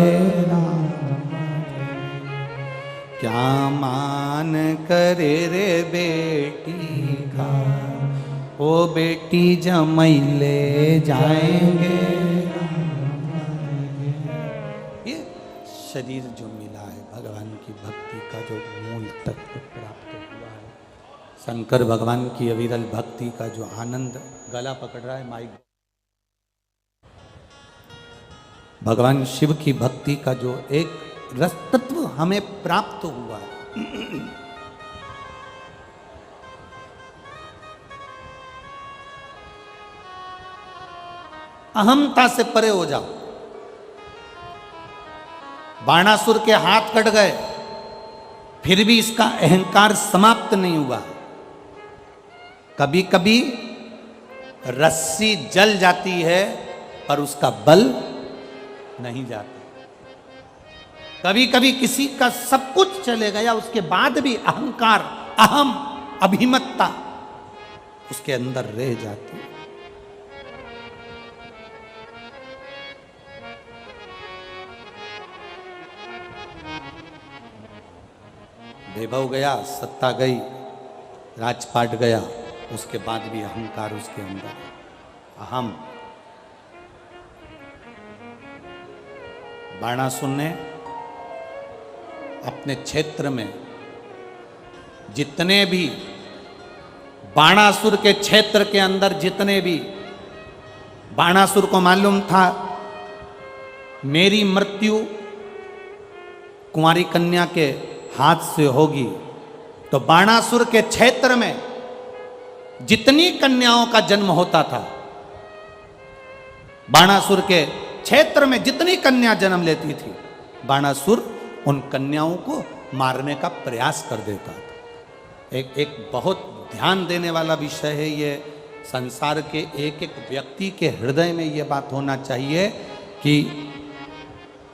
क्या मान करे रे बेटी का, ओ बेटी जमाई ले जाएंगे। ये शरीर जो मिला है भगवान की भक्ति का जो मूल तत्व प्राप्त हुआ है, शंकर भगवान की अविरल भक्ति का जो आनंद, गला पकड़ रहा है माइक, भगवान शिव की भक्ति का जो एक रस तत्व हमें प्राप्त हुआ है, अहमता से परे हो जाओ। बाणासुर के हाथ कट गए, फिर भी इसका अहंकार समाप्त नहीं हुआ। कभी कभी रस्सी जल जाती है पर उसका बल नहीं जाता। कभी कभी किसी का सब कुछ चले गया, उसके बाद भी अहंकार, अहम, अभिमतता उसके अंदर रह जाती है। वैभव गया, सत्ता गई, राजपाट गया, उसके बाद भी अहंकार उसके अंदर, अहम। बाणासुर ने अपने क्षेत्र में जितने भी, बाणासुर के क्षेत्र के अंदर जितने भी, बाणासुर को मालूम था मेरी मृत्यु कुंवारी कन्या के हाथ से होगी, तो बाणासुर के क्षेत्र में जितनी कन्याओं का जन्म होता था, बाणासुर के क्षेत्र में जितनी कन्या जन्म लेती थी, बाणासुर उन कन्याओं को मारने का प्रयास कर देता था। एक बहुत ध्यान देने वाला विषय है ये। संसार के एक एक व्यक्ति के हृदय में ये बात होना चाहिए कि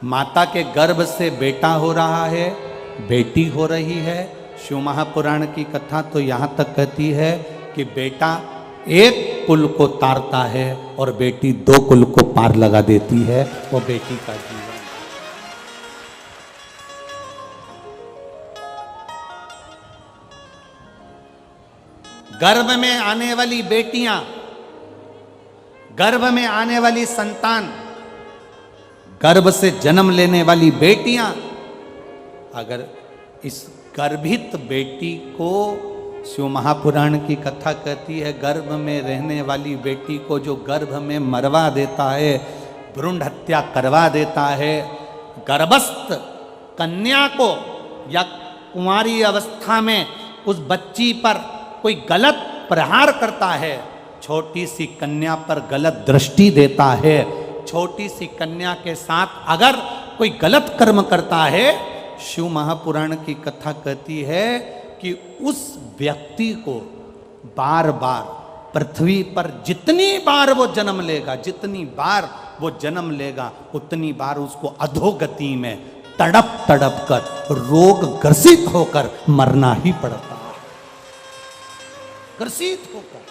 माता के गर्भ से बेटा हो रहा है, बेटी हो रही है। शिव महापुराण की कथा तो यहाँ तक कहती है कि बेटा एक कुल को तारता है और बेटी दो कुल को पार लगा देती है। वो बेटी का जीवन। गर्भ में आने वाली बेटियां, गर्भ में आने वाली संतान, गर्भ से जन्म लेने वाली बेटियां, अगर इस गर्भित बेटी को, शिव महापुराण की कथा कहती है, गर्भ में रहने वाली बेटी को जो गर्भ में मरवा देता है, भ्रूण हत्या करवा देता है, गर्भस्थ कन्या को या कुंवारी अवस्था में उस बच्ची पर कोई गलत प्रहार करता है, छोटी सी कन्या पर गलत दृष्टि देता है, छोटी सी कन्या के साथ अगर कोई गलत कर्म करता है, शिव महापुराण की कथा कहती है कि उस व्यक्ति को बार बार पृथ्वी पर जितनी बार वो जन्म लेगा, जितनी बार वो जन्म लेगा, उतनी बार उसको अधोगति में तड़प तड़प कर, रोग ग्रसित होकर मरना ही पड़ता है। ग्रसित होकर।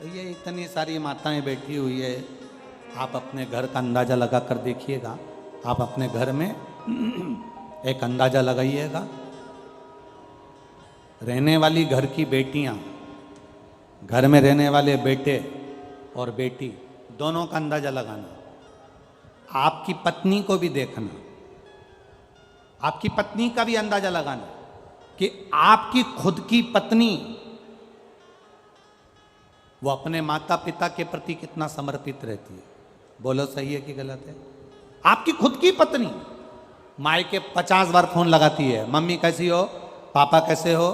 ये इतनी सारी माताएं बैठी हुई है, आप अपने घर का अंदाजा लगा कर देखिएगा। आप अपने घर में एक अंदाजा लगाइएगा, रहने वाली घर की बेटियां, घर में रहने वाले बेटे और बेटी, दोनों का अंदाजा लगाना। आपकी पत्नी को भी देखना, आपकी पत्नी का भी अंदाजा लगाना कि आपकी खुद की पत्नी वो अपने माता पिता के प्रति कितना समर्पित रहती है। बोलो सही है कि गलत है? आपकी खुद की पत्नी माई के 50 बार फोन लगाती है, मम्मी कैसी हो, पापा कैसे हो,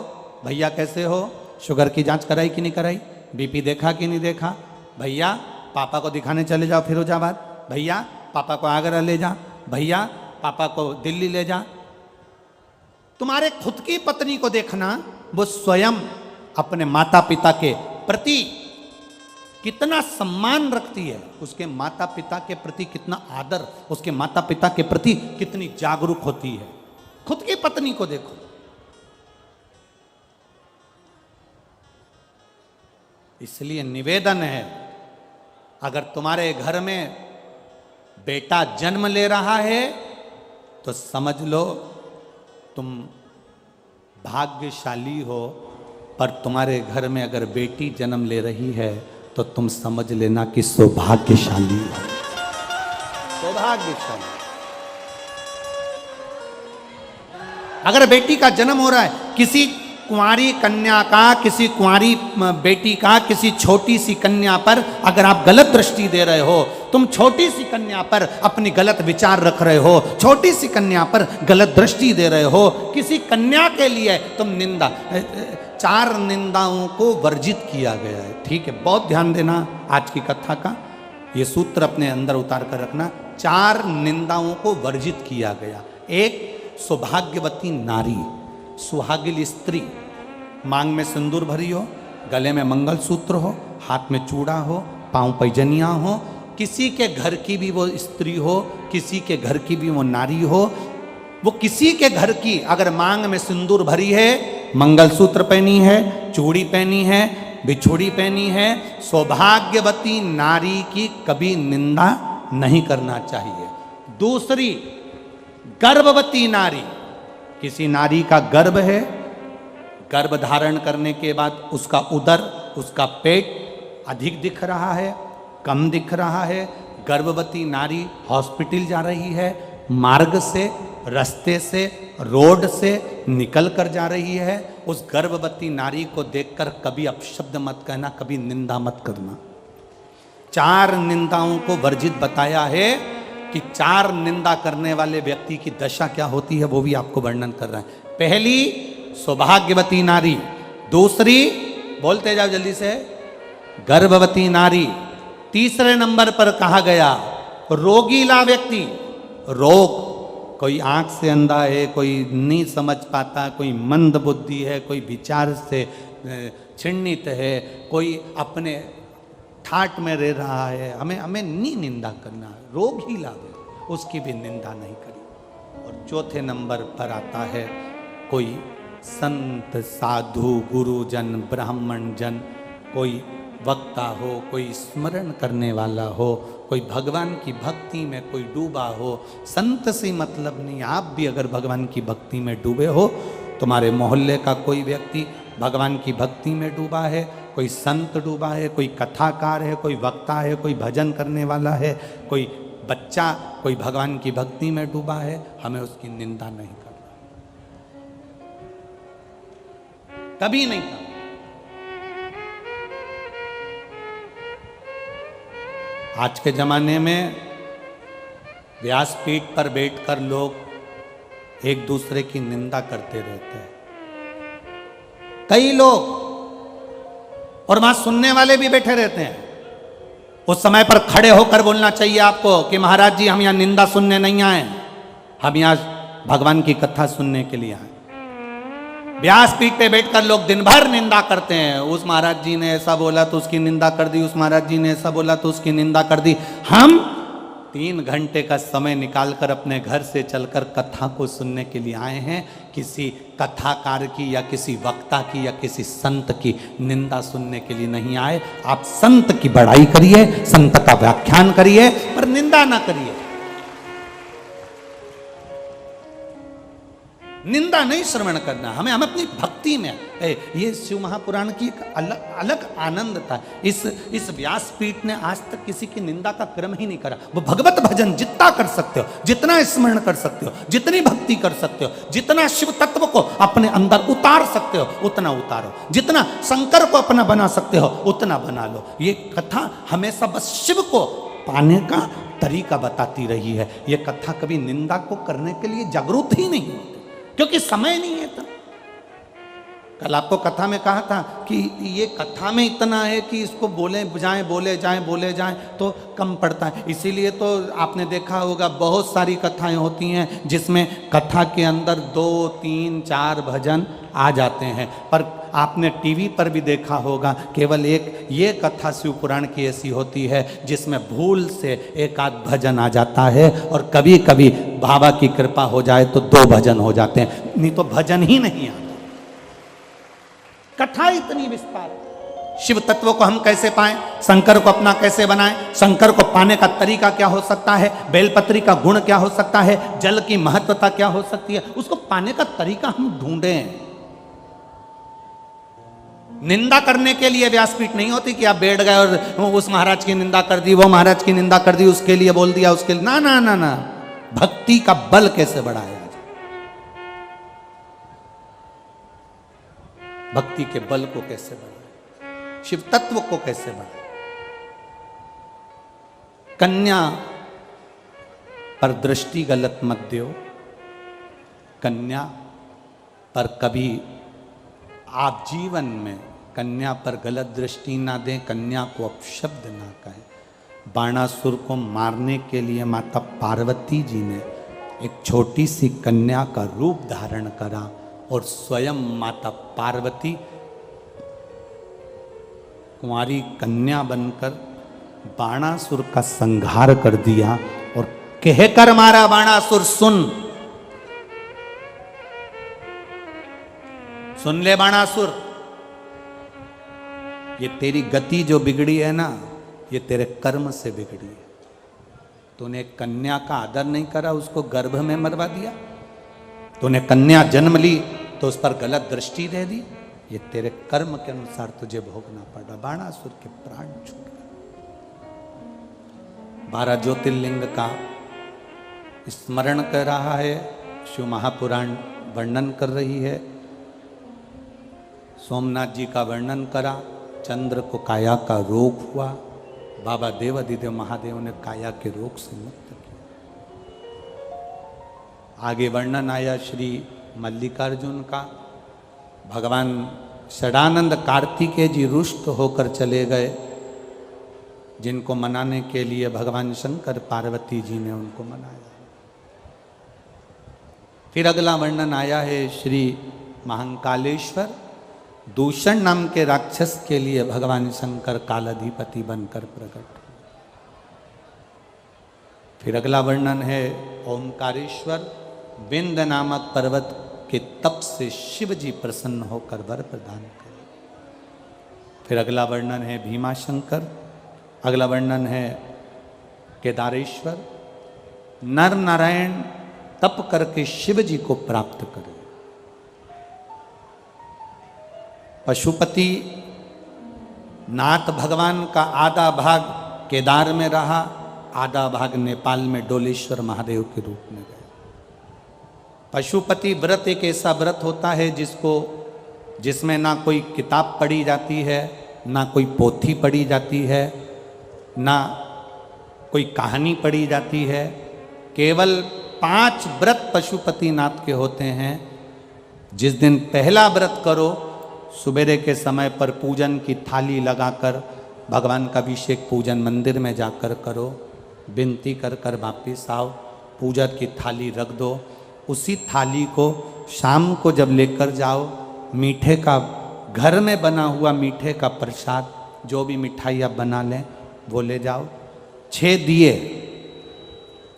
भैया कैसे हो, शुगर की जांच कराई कि नहीं कराई, बीपी देखा कि नहीं देखा, भैया पापा को दिखाने चले जाओ फिरोजाबाद, भैया पापा को आगरा ले जा, भैया पापा को दिल्ली ले जा। तुम्हारे खुद की पत्नी को देखना, वो स्वयं अपने माता पिता के प्रति कितना सम्मान रखती है, उसके माता पिता के प्रति कितना आदर, उसके माता पिता के प्रति कितनी जागरूक होती है। खुद की पत्नी को देखो। इसलिए निवेदन है, अगर तुम्हारे घर में बेटा जन्म ले रहा है तो समझ लो तुम भाग्यशाली हो। पर तुम्हारे घर में अगर बेटी जन्म ले रही है तो तुम समझ लेना कि सौभाग्यशाली हो, सौभाग्यशाली। अगर बेटी का जन्म हो रहा है, किसी कुंवारी कन्या का, किसी कुंवारी बेटी का, किसी छोटी सी कन्या पर अगर आप गलत दृष्टि दे रहे हो, तुम छोटी सी कन्या पर अपनी गलत विचार रख रहे हो, छोटी सी कन्या पर गलत दृष्टि दे रहे हो, किसी कन्या के लिए तुम निंदा, 4 निंदाओं को वर्जित किया गया है। ठीक है, बहुत ध्यान देना आज की कथा का, ये सूत्र अपने अंदर उतार कर रखना। 4 निंदाओं को वर्जित किया गया। एक, सौभाग्यवती नारी, सुहागिन स्त्री, मांग में सिंदूर भरी हो, गले में मंगलसूत्र हो, हाथ में चूड़ा हो, पांव पैजनिया हो, किसी के घर की भी वो स्त्री हो, किसी के घर की भी वो नारी हो, वो किसी के घर की अगर मांग में सिंदूर भरी है, मंगलसूत्र पहनी है, चूड़ी पहनी है, बिछुड़ी पहनी है, सौभाग्यवती नारी की कभी निंदा नहीं करना चाहिए। दूसरी, गर्भवती नारी, किसी नारी का गर्भ है, गर्भ धारण करने के बाद उसका उदर, उसका पेट अधिक दिख रहा है, कम दिख रहा है, गर्भवती नारी हॉस्पिटल जा रही है, मार्ग से, रास्ते से, रोड से निकल कर जा रही है, उस गर्भवती नारी को देखकर कभी अपशब्द मत कहना, कभी निंदा मत करना। 4 निंदाओं को वर्जित बताया है कि 4 निंदा करने वाले व्यक्ति की दशा क्या होती है, वो भी आपको वर्णन कर रहा है। पहली, सौभाग्यवती नारी। दूसरी, बोलते जाओ जल्दी से, गर्भवती नारी। तीसरे नंबर पर कहा गया रोगीला व्यक्ति। रोग, कोई आंख से अंधा है, कोई नहीं समझ पाता, कोई मंद बुद्धि है, कोई विचार से छिन्नित है, कोई अपने ठाट में रह रहा है, हमें नहीं निंदा करना, रोगीला है, उसकी भी निंदा नहीं करी। और चौथे नंबर पर आता है कोई संत, साधु, गुरुजन, ब्राह्मण जन, कोई वक्ता हो, कोई स्मरण करने वाला हो, कोई भगवान की भक्ति में कोई डूबा हो। संत से मतलब नहीं, आप भी अगर भगवान की भक्ति में डूबे हो, तुम्हारे मोहल्ले का कोई व्यक्ति भगवान की भक्ति में डूबा है, कोई संत डूबा है, कोई कथाकार है, कोई वक्ता है, कोई भजन करने वाला है, कोई बच्चा कोई भगवान की भक्ति में डूबा है, हमें उसकी निंदा नहीं करना, कभी नहीं करना। आज के जमाने में व्यासपीठ पर बैठकर लोग एक दूसरे की निंदा करते रहते हैं, कई लोग, और वहां सुनने वाले भी बैठे रहते हैं। उस समय पर खड़े होकर बोलना चाहिए आपको कि महाराज जी, हम यहां निंदा सुनने नहीं आए, हम यहां भगवान की कथा सुनने के लिए आए। व्यासपीठ पे बैठकर लोग दिन भर निंदा करते हैं, उस महाराज जी ने ऐसा बोला तो उसकी निंदा कर दी, उस महाराज जी ने ऐसा बोला तो उसकी निंदा कर दी। हम 3 घंटे का समय निकालकर अपने घर से चलकर कथा को सुनने के लिए आए हैं, किसी कथाकार की या किसी वक्ता की या किसी संत की निंदा सुनने के लिए नहीं आए। आप संत की बड़ाई करिए, संत का व्याख्यान करिए, पर निंदा ना करिए। निंदा नहीं श्रवण करना, हमें अपनी भक्ति में, ये शिव महापुराण की एक अलग आनंद था। इस व्यासपीठ ने आज तक किसी की निंदा का क्रम ही नहीं करा। वो भगवत भजन जितना कर सकते हो, जितना स्मरण कर सकते हो, जितनी भक्ति कर सकते हो, जितना शिव तत्व को अपने अंदर उतार सकते हो उतना उतारो, जितना शंकर को अपना बना सकते हो उतना बना लो। ये कथा हमेशा बस शिव को पाने का तरीका बताती रही है। ये कथा कभी निंदा को करने के लिए जागरूक ही नहीं होती, क्योंकि समय नहीं है इतना। कल आपको कथा में कहा था कि ये कथा में इतना है कि इसको बोले जाएं तो कम पड़ता है। इसीलिए तो आपने देखा होगा बहुत सारी कथाएं होती हैं जिसमें कथा के अंदर 2, 3, 4 भजन आ जाते हैं। पर आपने टीवी पर भी देखा होगा केवल एक ये कथा शिव पुराण की ऐसी होती है जिसमें भूल से 1 आध भजन आ जाता है, और कभी कभी बाबा की कृपा हो जाए तो 2 भजन हो जाते हैं, नहीं तो भजन ही नहीं आता। कथा इतनी विस्तार, शिव तत्व को हम कैसे पाएं, शंकर को अपना कैसे बनाएं, शंकर को पाने का तरीका क्या हो सकता है, बेलपत्री का गुण क्या हो सकता है, जल की महत्वता क्या हो सकती है, उसको पाने का तरीका हम ढूंढें। निंदा करने के लिए व्यासपीठ नहीं होती कि आप बैठ गए और उस महाराज की निंदा कर दी, वो महाराज की निंदा कर दी, उसके लिए बोल दिया, उसके लिए ना ना ना ना। भक्ति का बल कैसे बढ़ाया जाए, भक्ति के बल को कैसे बढ़ाए, शिव तत्व को कैसे बढ़ाए। कन्या पर दृष्टि गलत मत दो, कन्या पर कभी आप जीवन में कन्या पर गलत दृष्टि ना दें, कन्या को अपशब्द ना कहें। बाणासुर को मारने के लिए माता पार्वती जी ने एक छोटी सी कन्या का रूप धारण करा और स्वयं माता पार्वती कुंवारी कन्या बनकर बाणासुर का संहार कर दिया और कहकर मारा, बाणासुर सुन ले बाणासुर, ये तेरी गति जो बिगड़ी है ना, ये तेरे कर्म से बिगड़ी है। तूने कन्या का आदर नहीं करा, उसको गर्भ में मरवा दिया। तूने कन्या जन्म ली तो उस पर गलत दृष्टि दे दी, ये तेरे कर्म के अनुसार तुझे भोगना पड़ा। बाणासुर के प्राण छूट गए। 12 ज्योतिर्लिंग का स्मरण कर रहा है, शिव महापुराण वर्णन कर रही है। सोमनाथ जी का वर्णन करा, चंद्र को काया का रोग हुआ, बाबा देवाधिदेव महादेव ने काया के रोग से मुक्त किया। आगे वर्णन आया श्री मल्लिकार्जुन का, भगवान षडानंद कार्तिकेय जी रुष्ट होकर चले गए, जिनको मनाने के लिए भगवान शंकर पार्वती जी ने उनको मनाया। फिर अगला वर्णन आया है श्री महाकालेश्वर, दूषण नाम के राक्षस के लिए भगवान शंकर कालाधिपति बनकर प्रकट। फिर अगला वर्णन है ओंकारेश्वर, विंद नामक पर्वत के तप से शिव जी प्रसन्न होकर वर प्रदान करे। फिर अगला वर्णन है भीमाशंकर, अगला वर्णन है केदारेश्वर, नर नारायण तप करके शिव जी को प्राप्त करे। पशुपति नाथ भगवान का आधा भाग केदार में रहा, आधा भाग नेपाल में डोलेश्वर महादेव के रूप में गए। पशुपति व्रत एक ऐसा व्रत होता है जिसमें ना कोई किताब पढ़ी जाती है, ना कोई पोथी पढ़ी जाती है, ना कोई कहानी पढ़ी जाती है। केवल 5 व्रत पशुपति नाथ के होते हैं। जिस दिन पहला व्रत करो, सुबेरे के समय पर पूजन की थाली लगाकर भगवान का अभिषेक पूजन मंदिर में जाकर करो, विनती कर कर वापिस आओ, पूजा की थाली रख दो। उसी थाली को शाम को जब लेकर जाओ, मीठे का घर में बना हुआ मीठे का प्रसाद, जो भी मिठाई आप बना लें वो ले जाओ। 6 दिए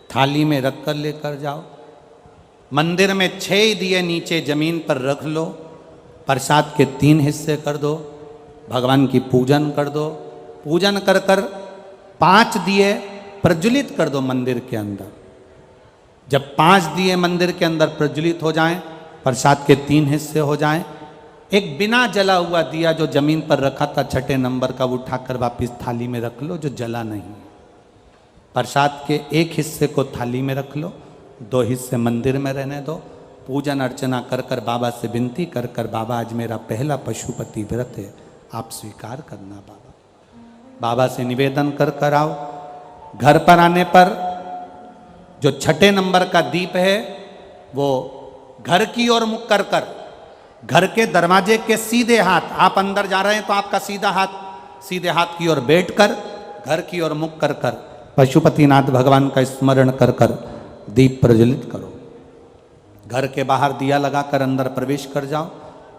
थाली में रख कर लेकर जाओ। मंदिर में 6 दिए नीचे जमीन पर रख लो, प्रसाद के 3 हिस्से कर दो, भगवान की पूजन कर दो। पूजन कर कर 5 दिए प्रज्वलित कर दो मंदिर के अंदर। जब 5 दिए मंदिर के अंदर प्रज्वलित हो जाएं, प्रसाद के 3 हिस्से हो जाएं, एक बिना जला हुआ दिया जो जमीन पर रखा था 6 नंबर का, वो उठाकर वापिस थाली में रख लो, जो जला नहीं। प्रसाद के 1 हिस्से को थाली में रख लो, 2 हिस्से मंदिर में रहने दो। पूजन अर्चना कर कर बाबा से विनती कर कर, बाबा आज मेरा पहला पशुपति व्रत है, आप स्वीकार करना। बाबा से निवेदन कर कर आओ। घर पर आने पर जो 6 नंबर का दीप है वो घर की ओर मुख कर कर, घर के दरवाजे के सीधे हाथ, आप अंदर जा रहे हैं तो आपका सीधे हाथ की ओर बैठकर घर की ओर मुख कर कर पशुपतिनाथ भगवान का स्मरण कर कर दीप प्रज्वलित करो। घर के बाहर दिया लगाकर अंदर प्रवेश कर जाओ।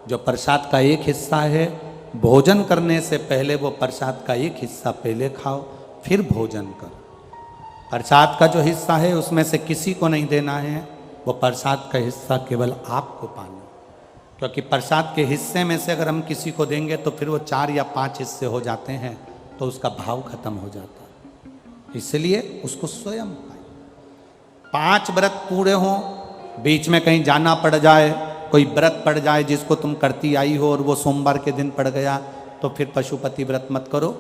जो प्रसाद का 1 हिस्सा है, भोजन करने से पहले वो प्रसाद का 1 हिस्सा पहले खाओ, फिर भोजन करो। प्रसाद का जो हिस्सा है उसमें से किसी को नहीं देना है, वो प्रसाद का हिस्सा केवल आपको पाना। क्योंकि प्रसाद के हिस्से में से अगर हम किसी को देंगे तो फिर वो 4 या 5 हिस्से हो जाते हैं, तो उसका भाव खत्म हो जाता है। इसलिए उसको स्वयं पाए। 5 व्रत पूरे हों, बीच में कहीं जाना पड़ जाए, कोई व्रत पड़ जाए जिसको तुम करती आई हो और वो सोमवार के दिन पड़ गया, तो फिर पशुपति व्रत मत करो,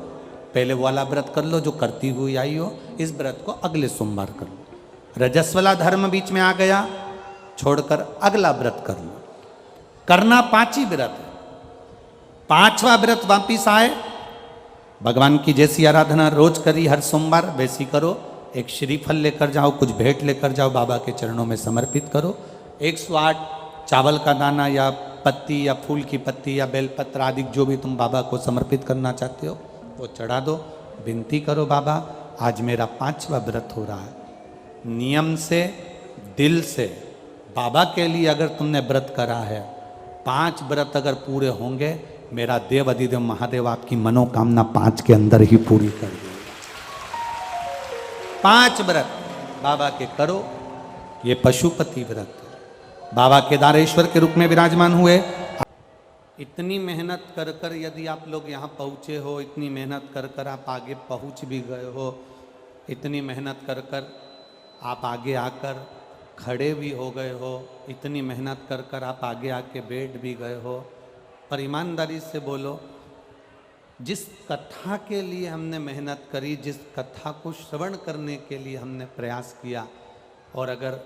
पहले वाला व्रत कर लो जो करती हुई आई हो, इस व्रत को अगले सोमवार कर लो। रजस्वला धर्म बीच में आ गया, छोड़कर अगला व्रत कर लो। करना 5 ही व्रत है, 5वां व्रत वापिस आए, भगवान की जैसी आराधना रोज करी हर सोमवार वैसी करो। एक श्रीफल लेकर जाओ, कुछ भेंट लेकर जाओ, बाबा के चरणों में समर्पित करो। 108 चावल का दाना या पत्ती या फूल की पत्ती या बेलपत्र आदि जो भी तुम बाबा को समर्पित करना चाहते हो वो चढ़ा दो। विनती करो, बाबा आज मेरा 5वां व्रत हो रहा है, नियम से दिल से बाबा के लिए अगर तुमने व्रत करा है, 5 व्रत अगर पूरे होंगे, मेरा देव अधिदेव महादेव आपकी मनोकामना 5 के अंदर ही पूरी कर देगा। 5 व्रत बाबा के करो। ये पशुपति व्रत बाबा केदारेश्वर के रूप में विराजमान हुए। इतनी मेहनत कर कर यदि आप लोग यहाँ पहुँचे हो, इतनी मेहनत कर कर आप आगे पहुँच भी गए हो, इतनी मेहनत कर कर आप आगे आकर खड़े भी हो गए हो, इतनी मेहनत कर कर आप आगे आके बैठ भी गए हो, पर ईमानदारी से बोलो, जिस कथा के लिए हमने मेहनत करी, जिस कथा को श्रवण करने के लिए हमने प्रयास किया, और अगर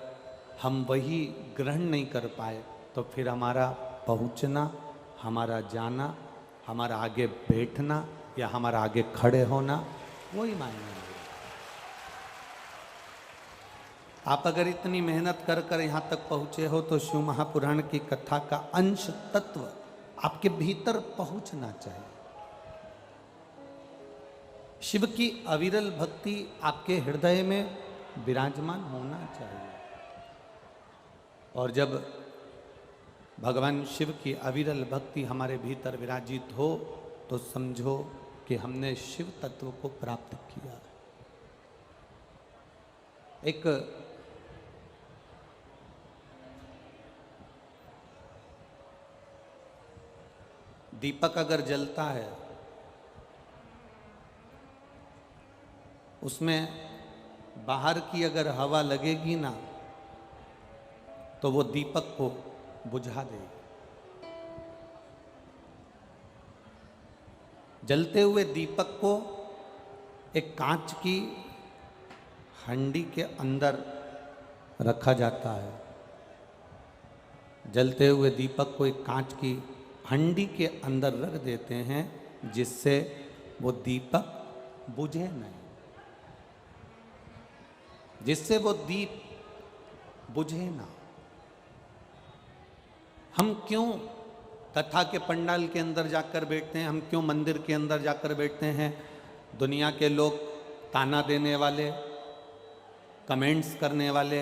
हम वही ग्रहण नहीं कर पाए, तो फिर हमारा पहुँचना, हमारा जाना, हमारा आगे बैठना या हमारा आगे खड़े होना वही मायने नहीं। आप अगर इतनी मेहनत कर कर यहाँ तक पहुँचे हो तो शिव महापुराण की कथा का अंश तत्व आपके भीतर पहुँचना चाहिए। शिव की अविरल भक्ति आपके हृदय में विराजमान होना चाहिए। और जब भगवान शिव की अविरल भक्ति हमारे भीतर विराजित हो तो समझो कि हमने शिव तत्व को प्राप्त किया। एक दीपक अगर जलता है, उसमें बाहर की अगर हवा लगेगी ना, तो वो दीपक को बुझा देगी। जलते हुए दीपक को एक कांच की हंडी के अंदर रखा जाता है। जलते हुए दीपक को एक कांच की हंडी के अंदर रख देते हैं, जिससे वो दीपक बुझे नहीं, जिससे वो दीप बुझे ना। हम क्यों कथा के पंडाल के अंदर जाकर बैठते हैं, हम क्यों मंदिर के अंदर जाकर बैठते हैं? दुनिया के लोग ताना देने वाले, कमेंट्स करने वाले,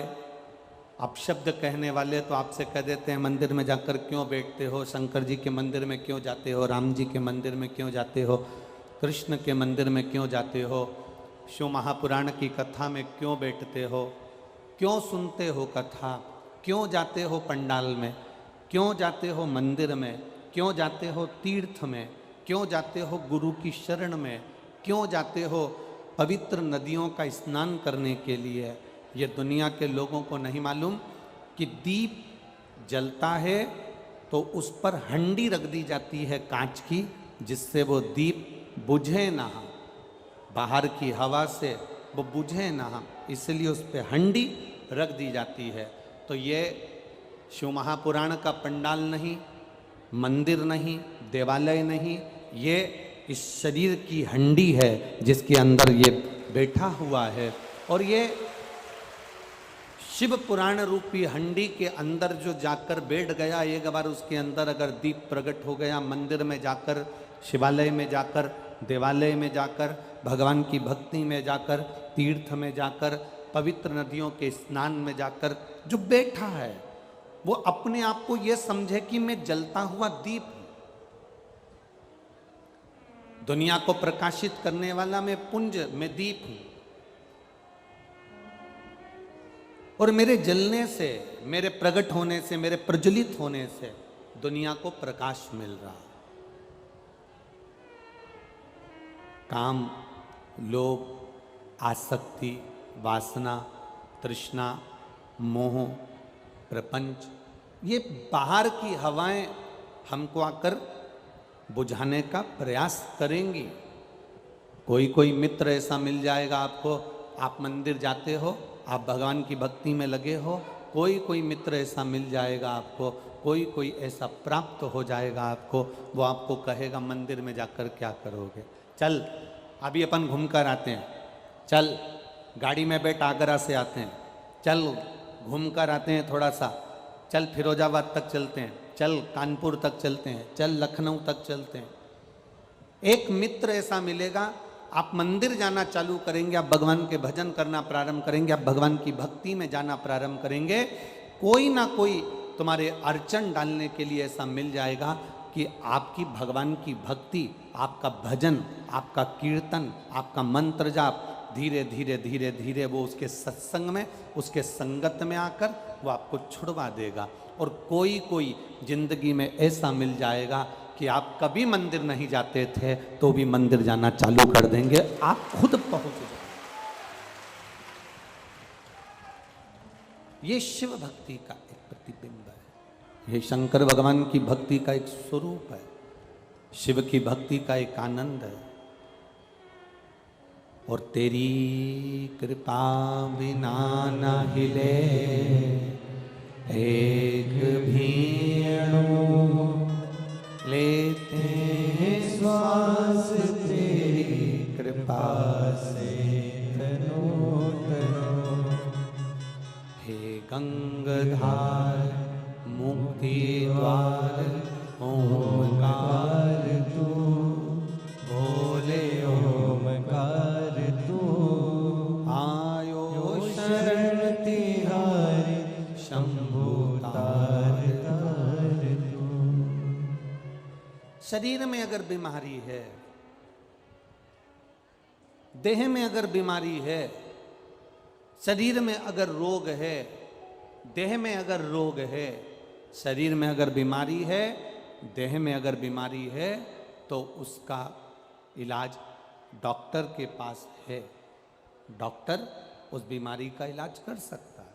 अपशब्द कहने वाले तो आपसे कह देते हैं मंदिर में जाकर क्यों बैठते हो, शंकर जी के मंदिर में क्यों जाते हो, राम जी के मंदिर में क्यों जाते हो, कृष्ण के मंदिर में क्यों जाते हो, शिव महापुराण की कथा में क्यों बैठते हो, क्यों सुनते हो कथा, क्यों जाते हो पंडाल में, क्यों जाते हो मंदिर में, क्यों जाते हो तीर्थ में, क्यों जाते हो गुरु की शरण में, क्यों जाते हो पवित्र नदियों का स्नान करने के लिए? ये दुनिया के लोगों को नहीं मालूम कि दीप जलता है तो उस पर हंडी रख दी जाती है कांच की, जिससे वो दीप बुझे ना, बाहर की हवा से वो बुझे ना, इसलिए उस पर हंडी रख दी जाती है। तो ये शिव महापुराण का पंडाल नहीं, मंदिर नहीं, देवालय नहीं, ये इस शरीर की हंडी है जिसके अंदर ये बैठा हुआ है। और ये शिव पुराण रूपी हंडी के अंदर जो जाकर बैठ गया, एक बार उसके अंदर अगर दीप प्रकट हो गया, मंदिर में जाकर, शिवालय में जाकर, देवालय में जाकर, भगवान की भक्ति में जाकर, तीर्थ में जाकर, पवित्र नदियों के स्नान में जाकर जो बैठा है, वो अपने आप को ये समझे कि मैं जलता हुआ दीप हूं, दुनिया को प्रकाशित करने वाला मैं पुंज, मैं दीप हूं, और मेरे जलने से, मेरे प्रकट होने से, मेरे प्रज्वलित होने से दुनिया को प्रकाश मिल रहा। काम, लोभ, आसक्ति, वासना, तृष्णा, मोह, प्रपंच, ये बाहर की हवाएं हमको आकर बुझाने का प्रयास करेंगी। कोई कोई मित्र ऐसा मिल जाएगा आपको, आप मंदिर जाते हो, आप भगवान की भक्ति में लगे हो, कोई कोई मित्र ऐसा मिल जाएगा आपको, कोई कोई ऐसा प्राप्त हो जाएगा आपको, वो आपको कहेगा मंदिर में जाकर क्या करोगे, चल अभी अपन घूम कर आते हैं, चल गाड़ी में बैठ आगरा से आते हैं, चल घूम कर आते हैं थोड़ा सा, चल फिरोजाबाद तक चलते हैं, चल कानपुर तक चलते हैं, चल लखनऊ तक चलते हैं। एक मित्र ऐसा मिलेगा, आप मंदिर जाना चालू करेंगे, आप भगवान के भजन करना प्रारंभ करेंगे, आप भगवान की भक्ति में जाना प्रारंभ करेंगे, कोई ना कोई तुम्हारे अड़चन डालने के लिए ऐसा मिल जाएगा कि आपकी भगवान की भक्ति, आपका भजन, आपका कीर्तन, आपका मंत्र जाप धीरे धीरे धीरे धीरे वो उसके सत्संग में, उसके संगत में आकर वो आपको छुड़वा देगा। और कोई कोई जिंदगी में ऐसा मिल जाएगा कि आप कभी मंदिर नहीं जाते थे तो भी मंदिर जाना चालू कर देंगे, आप खुद पहुंच जाएंगे। ये शिव भक्ति का एक प्रतिबिंब है, ये शंकर भगवान की भक्ति का एक स्वरूप है, शिव की भक्ति का एक आनंद है। और तेरी कृपा बिना न हिले एक भी अणु, लेते हैं श्वास तेरी कृपा से तनो तनो। हे गंगाधार मुक्ति द्वार ओमकार तू, बोले ओमकार तू, आयो शरण तिहारी शंभु तार तार तू। शरीर में अगर बीमारी है, देह में अगर बीमारी है, शरीर में अगर रोग है, देह में अगर रोग है, शरीर में अगर बीमारी है, देह में अगर बीमारी है, तो उसका इलाज डॉक्टर के पास है। डॉक्टर उस बीमारी का इलाज कर सकता है।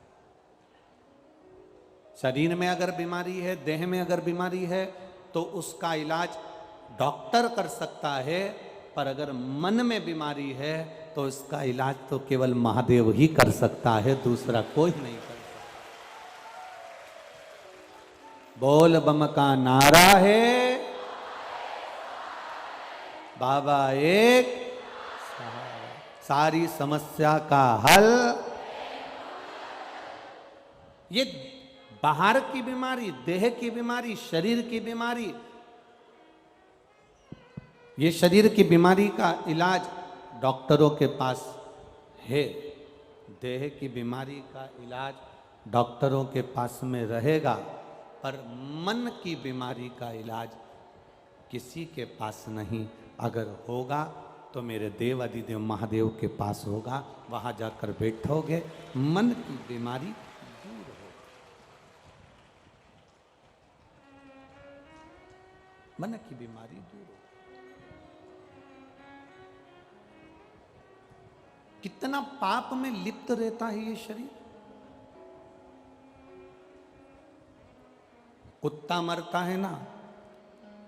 शरीर में अगर बीमारी है, देह में अगर बीमारी है, तो उसका इलाज डॉक्टर कर सकता है। पर अगर मन में बीमारी है तो इसका इलाज तो केवल महादेव ही कर सकता है, दूसरा कोई नहीं कर सकता। बोल बम का नारा है, बाबा एक, सारी समस्या का हल। ये बाहर की बीमारी, देह की बीमारी, शरीर की बीमारी, ये शरीर की बीमारी का इलाज डॉक्टरों के पास है। देह की बीमारी का इलाज डॉक्टरों के पास में रहेगा, पर मन की बीमारी का इलाज किसी के पास नहीं। अगर होगा तो मेरे देव अधिदेव महादेव के पास होगा, वहां जाकर बैठोगे, मन की बीमारी दूर होगी। मन की बीमारी दूर होगी। कितना पाप में लिप्त रहता है ये शरीर। कुत्ता मरता है ना,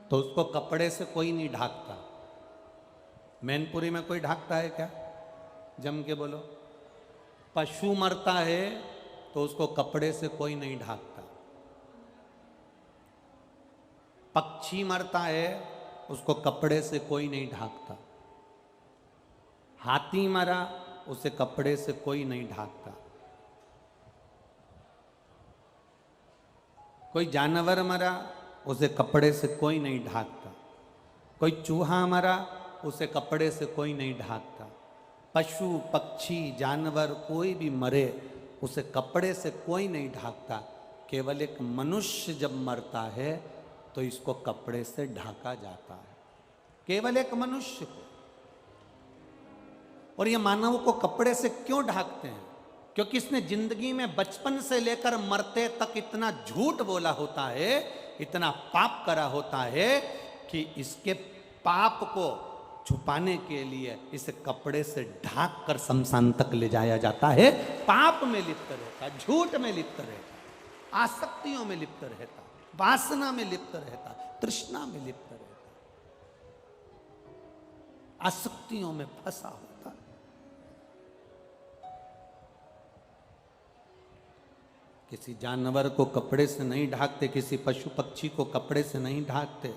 तो उसको कपड़े से कोई नहीं ढाकता। मैनपुरी में कोई ढाकता है क्या? जम के बोलो। पशु मरता है तो उसको कपड़े से कोई नहीं ढाकता। पक्षी मरता है, उसको कपड़े से कोई नहीं ढाकता। हाथी मरा, उसे कपड़े से कोई नहीं ढाकता। कोई जानवर मरा, उसे कपड़े से कोई नहीं ढाकता। कोई चूहा मरा, उसे कपड़े से कोई नहीं ढाकता। पशु पक्षी जानवर कोई भी मरे, उसे कपड़े से कोई नहीं ढाकता। केवल एक मनुष्य जब मरता है तो इसको कपड़े से ढाका जाता है, केवल एक मनुष्य को। और ये मानव को कपड़े से क्यों ढाकते हैं? क्योंकि इसने जिंदगी में बचपन से लेकर मरते तक इतना झूठ बोला होता है इतना पाप करा होता है कि इसके पाप को छुपाने के लिए इसे कपड़े से ढाक कर शमशान तक ले जाया जाता है। पाप में लिप्त रहता, झूठ में लिप्त रहता, आसक्तियों में लिप्त रहता, वासना में लिप्त रहता, तृष्णा में लिप्त रहता, आसक्तियों में फंसा होता। किसी जानवर को कपड़े से नहीं ढाकते, किसी पशु पक्षी को कपड़े से नहीं ढाकते,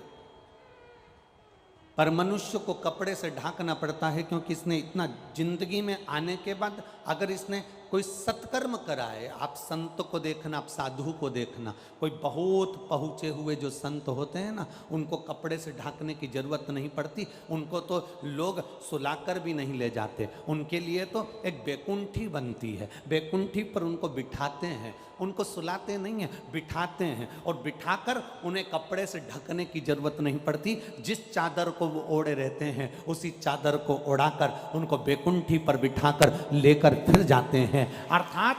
पर मनुष्य को कपड़े से ढाकना पड़ता है, क्योंकि इसने इतना जिंदगी में आने के बाद अगर इसने कोई सत्कर्म करा है, आप संत को देखना, आप साधु को देखना, कोई बहुत पहुंचे हुए जो संत होते हैं ना, उनको कपड़े से ढाकने की जरूरत नहीं पड़ती, उनको तो लोग सुलाकर भी नहीं ले जाते, उनके लिए तो एक बैकुंठी बनती है, बैकुंठी पर उनको बिठाते हैं, उनको सुलाते नहीं हैं, बिठाते हैं, और बिठाकर उन्हें कपड़े से ढकने की जरूरत नहीं पड़ती। जिस चादर को वो ओढ़े रहते हैं उसी चादर को ओढ़ाकर उनको बैकुंठी पर बिठाकर लेकर फिर जाते हैं। अर्थात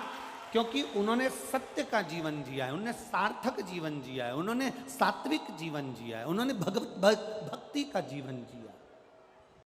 क्योंकि उन्होंने सत्य का जीवन जिया है, उन्होंने सार्थक जीवन जिया है, उन्होंने सात्विक जीवन जिया है, उन्होंने भक्ति का जीवन जिया।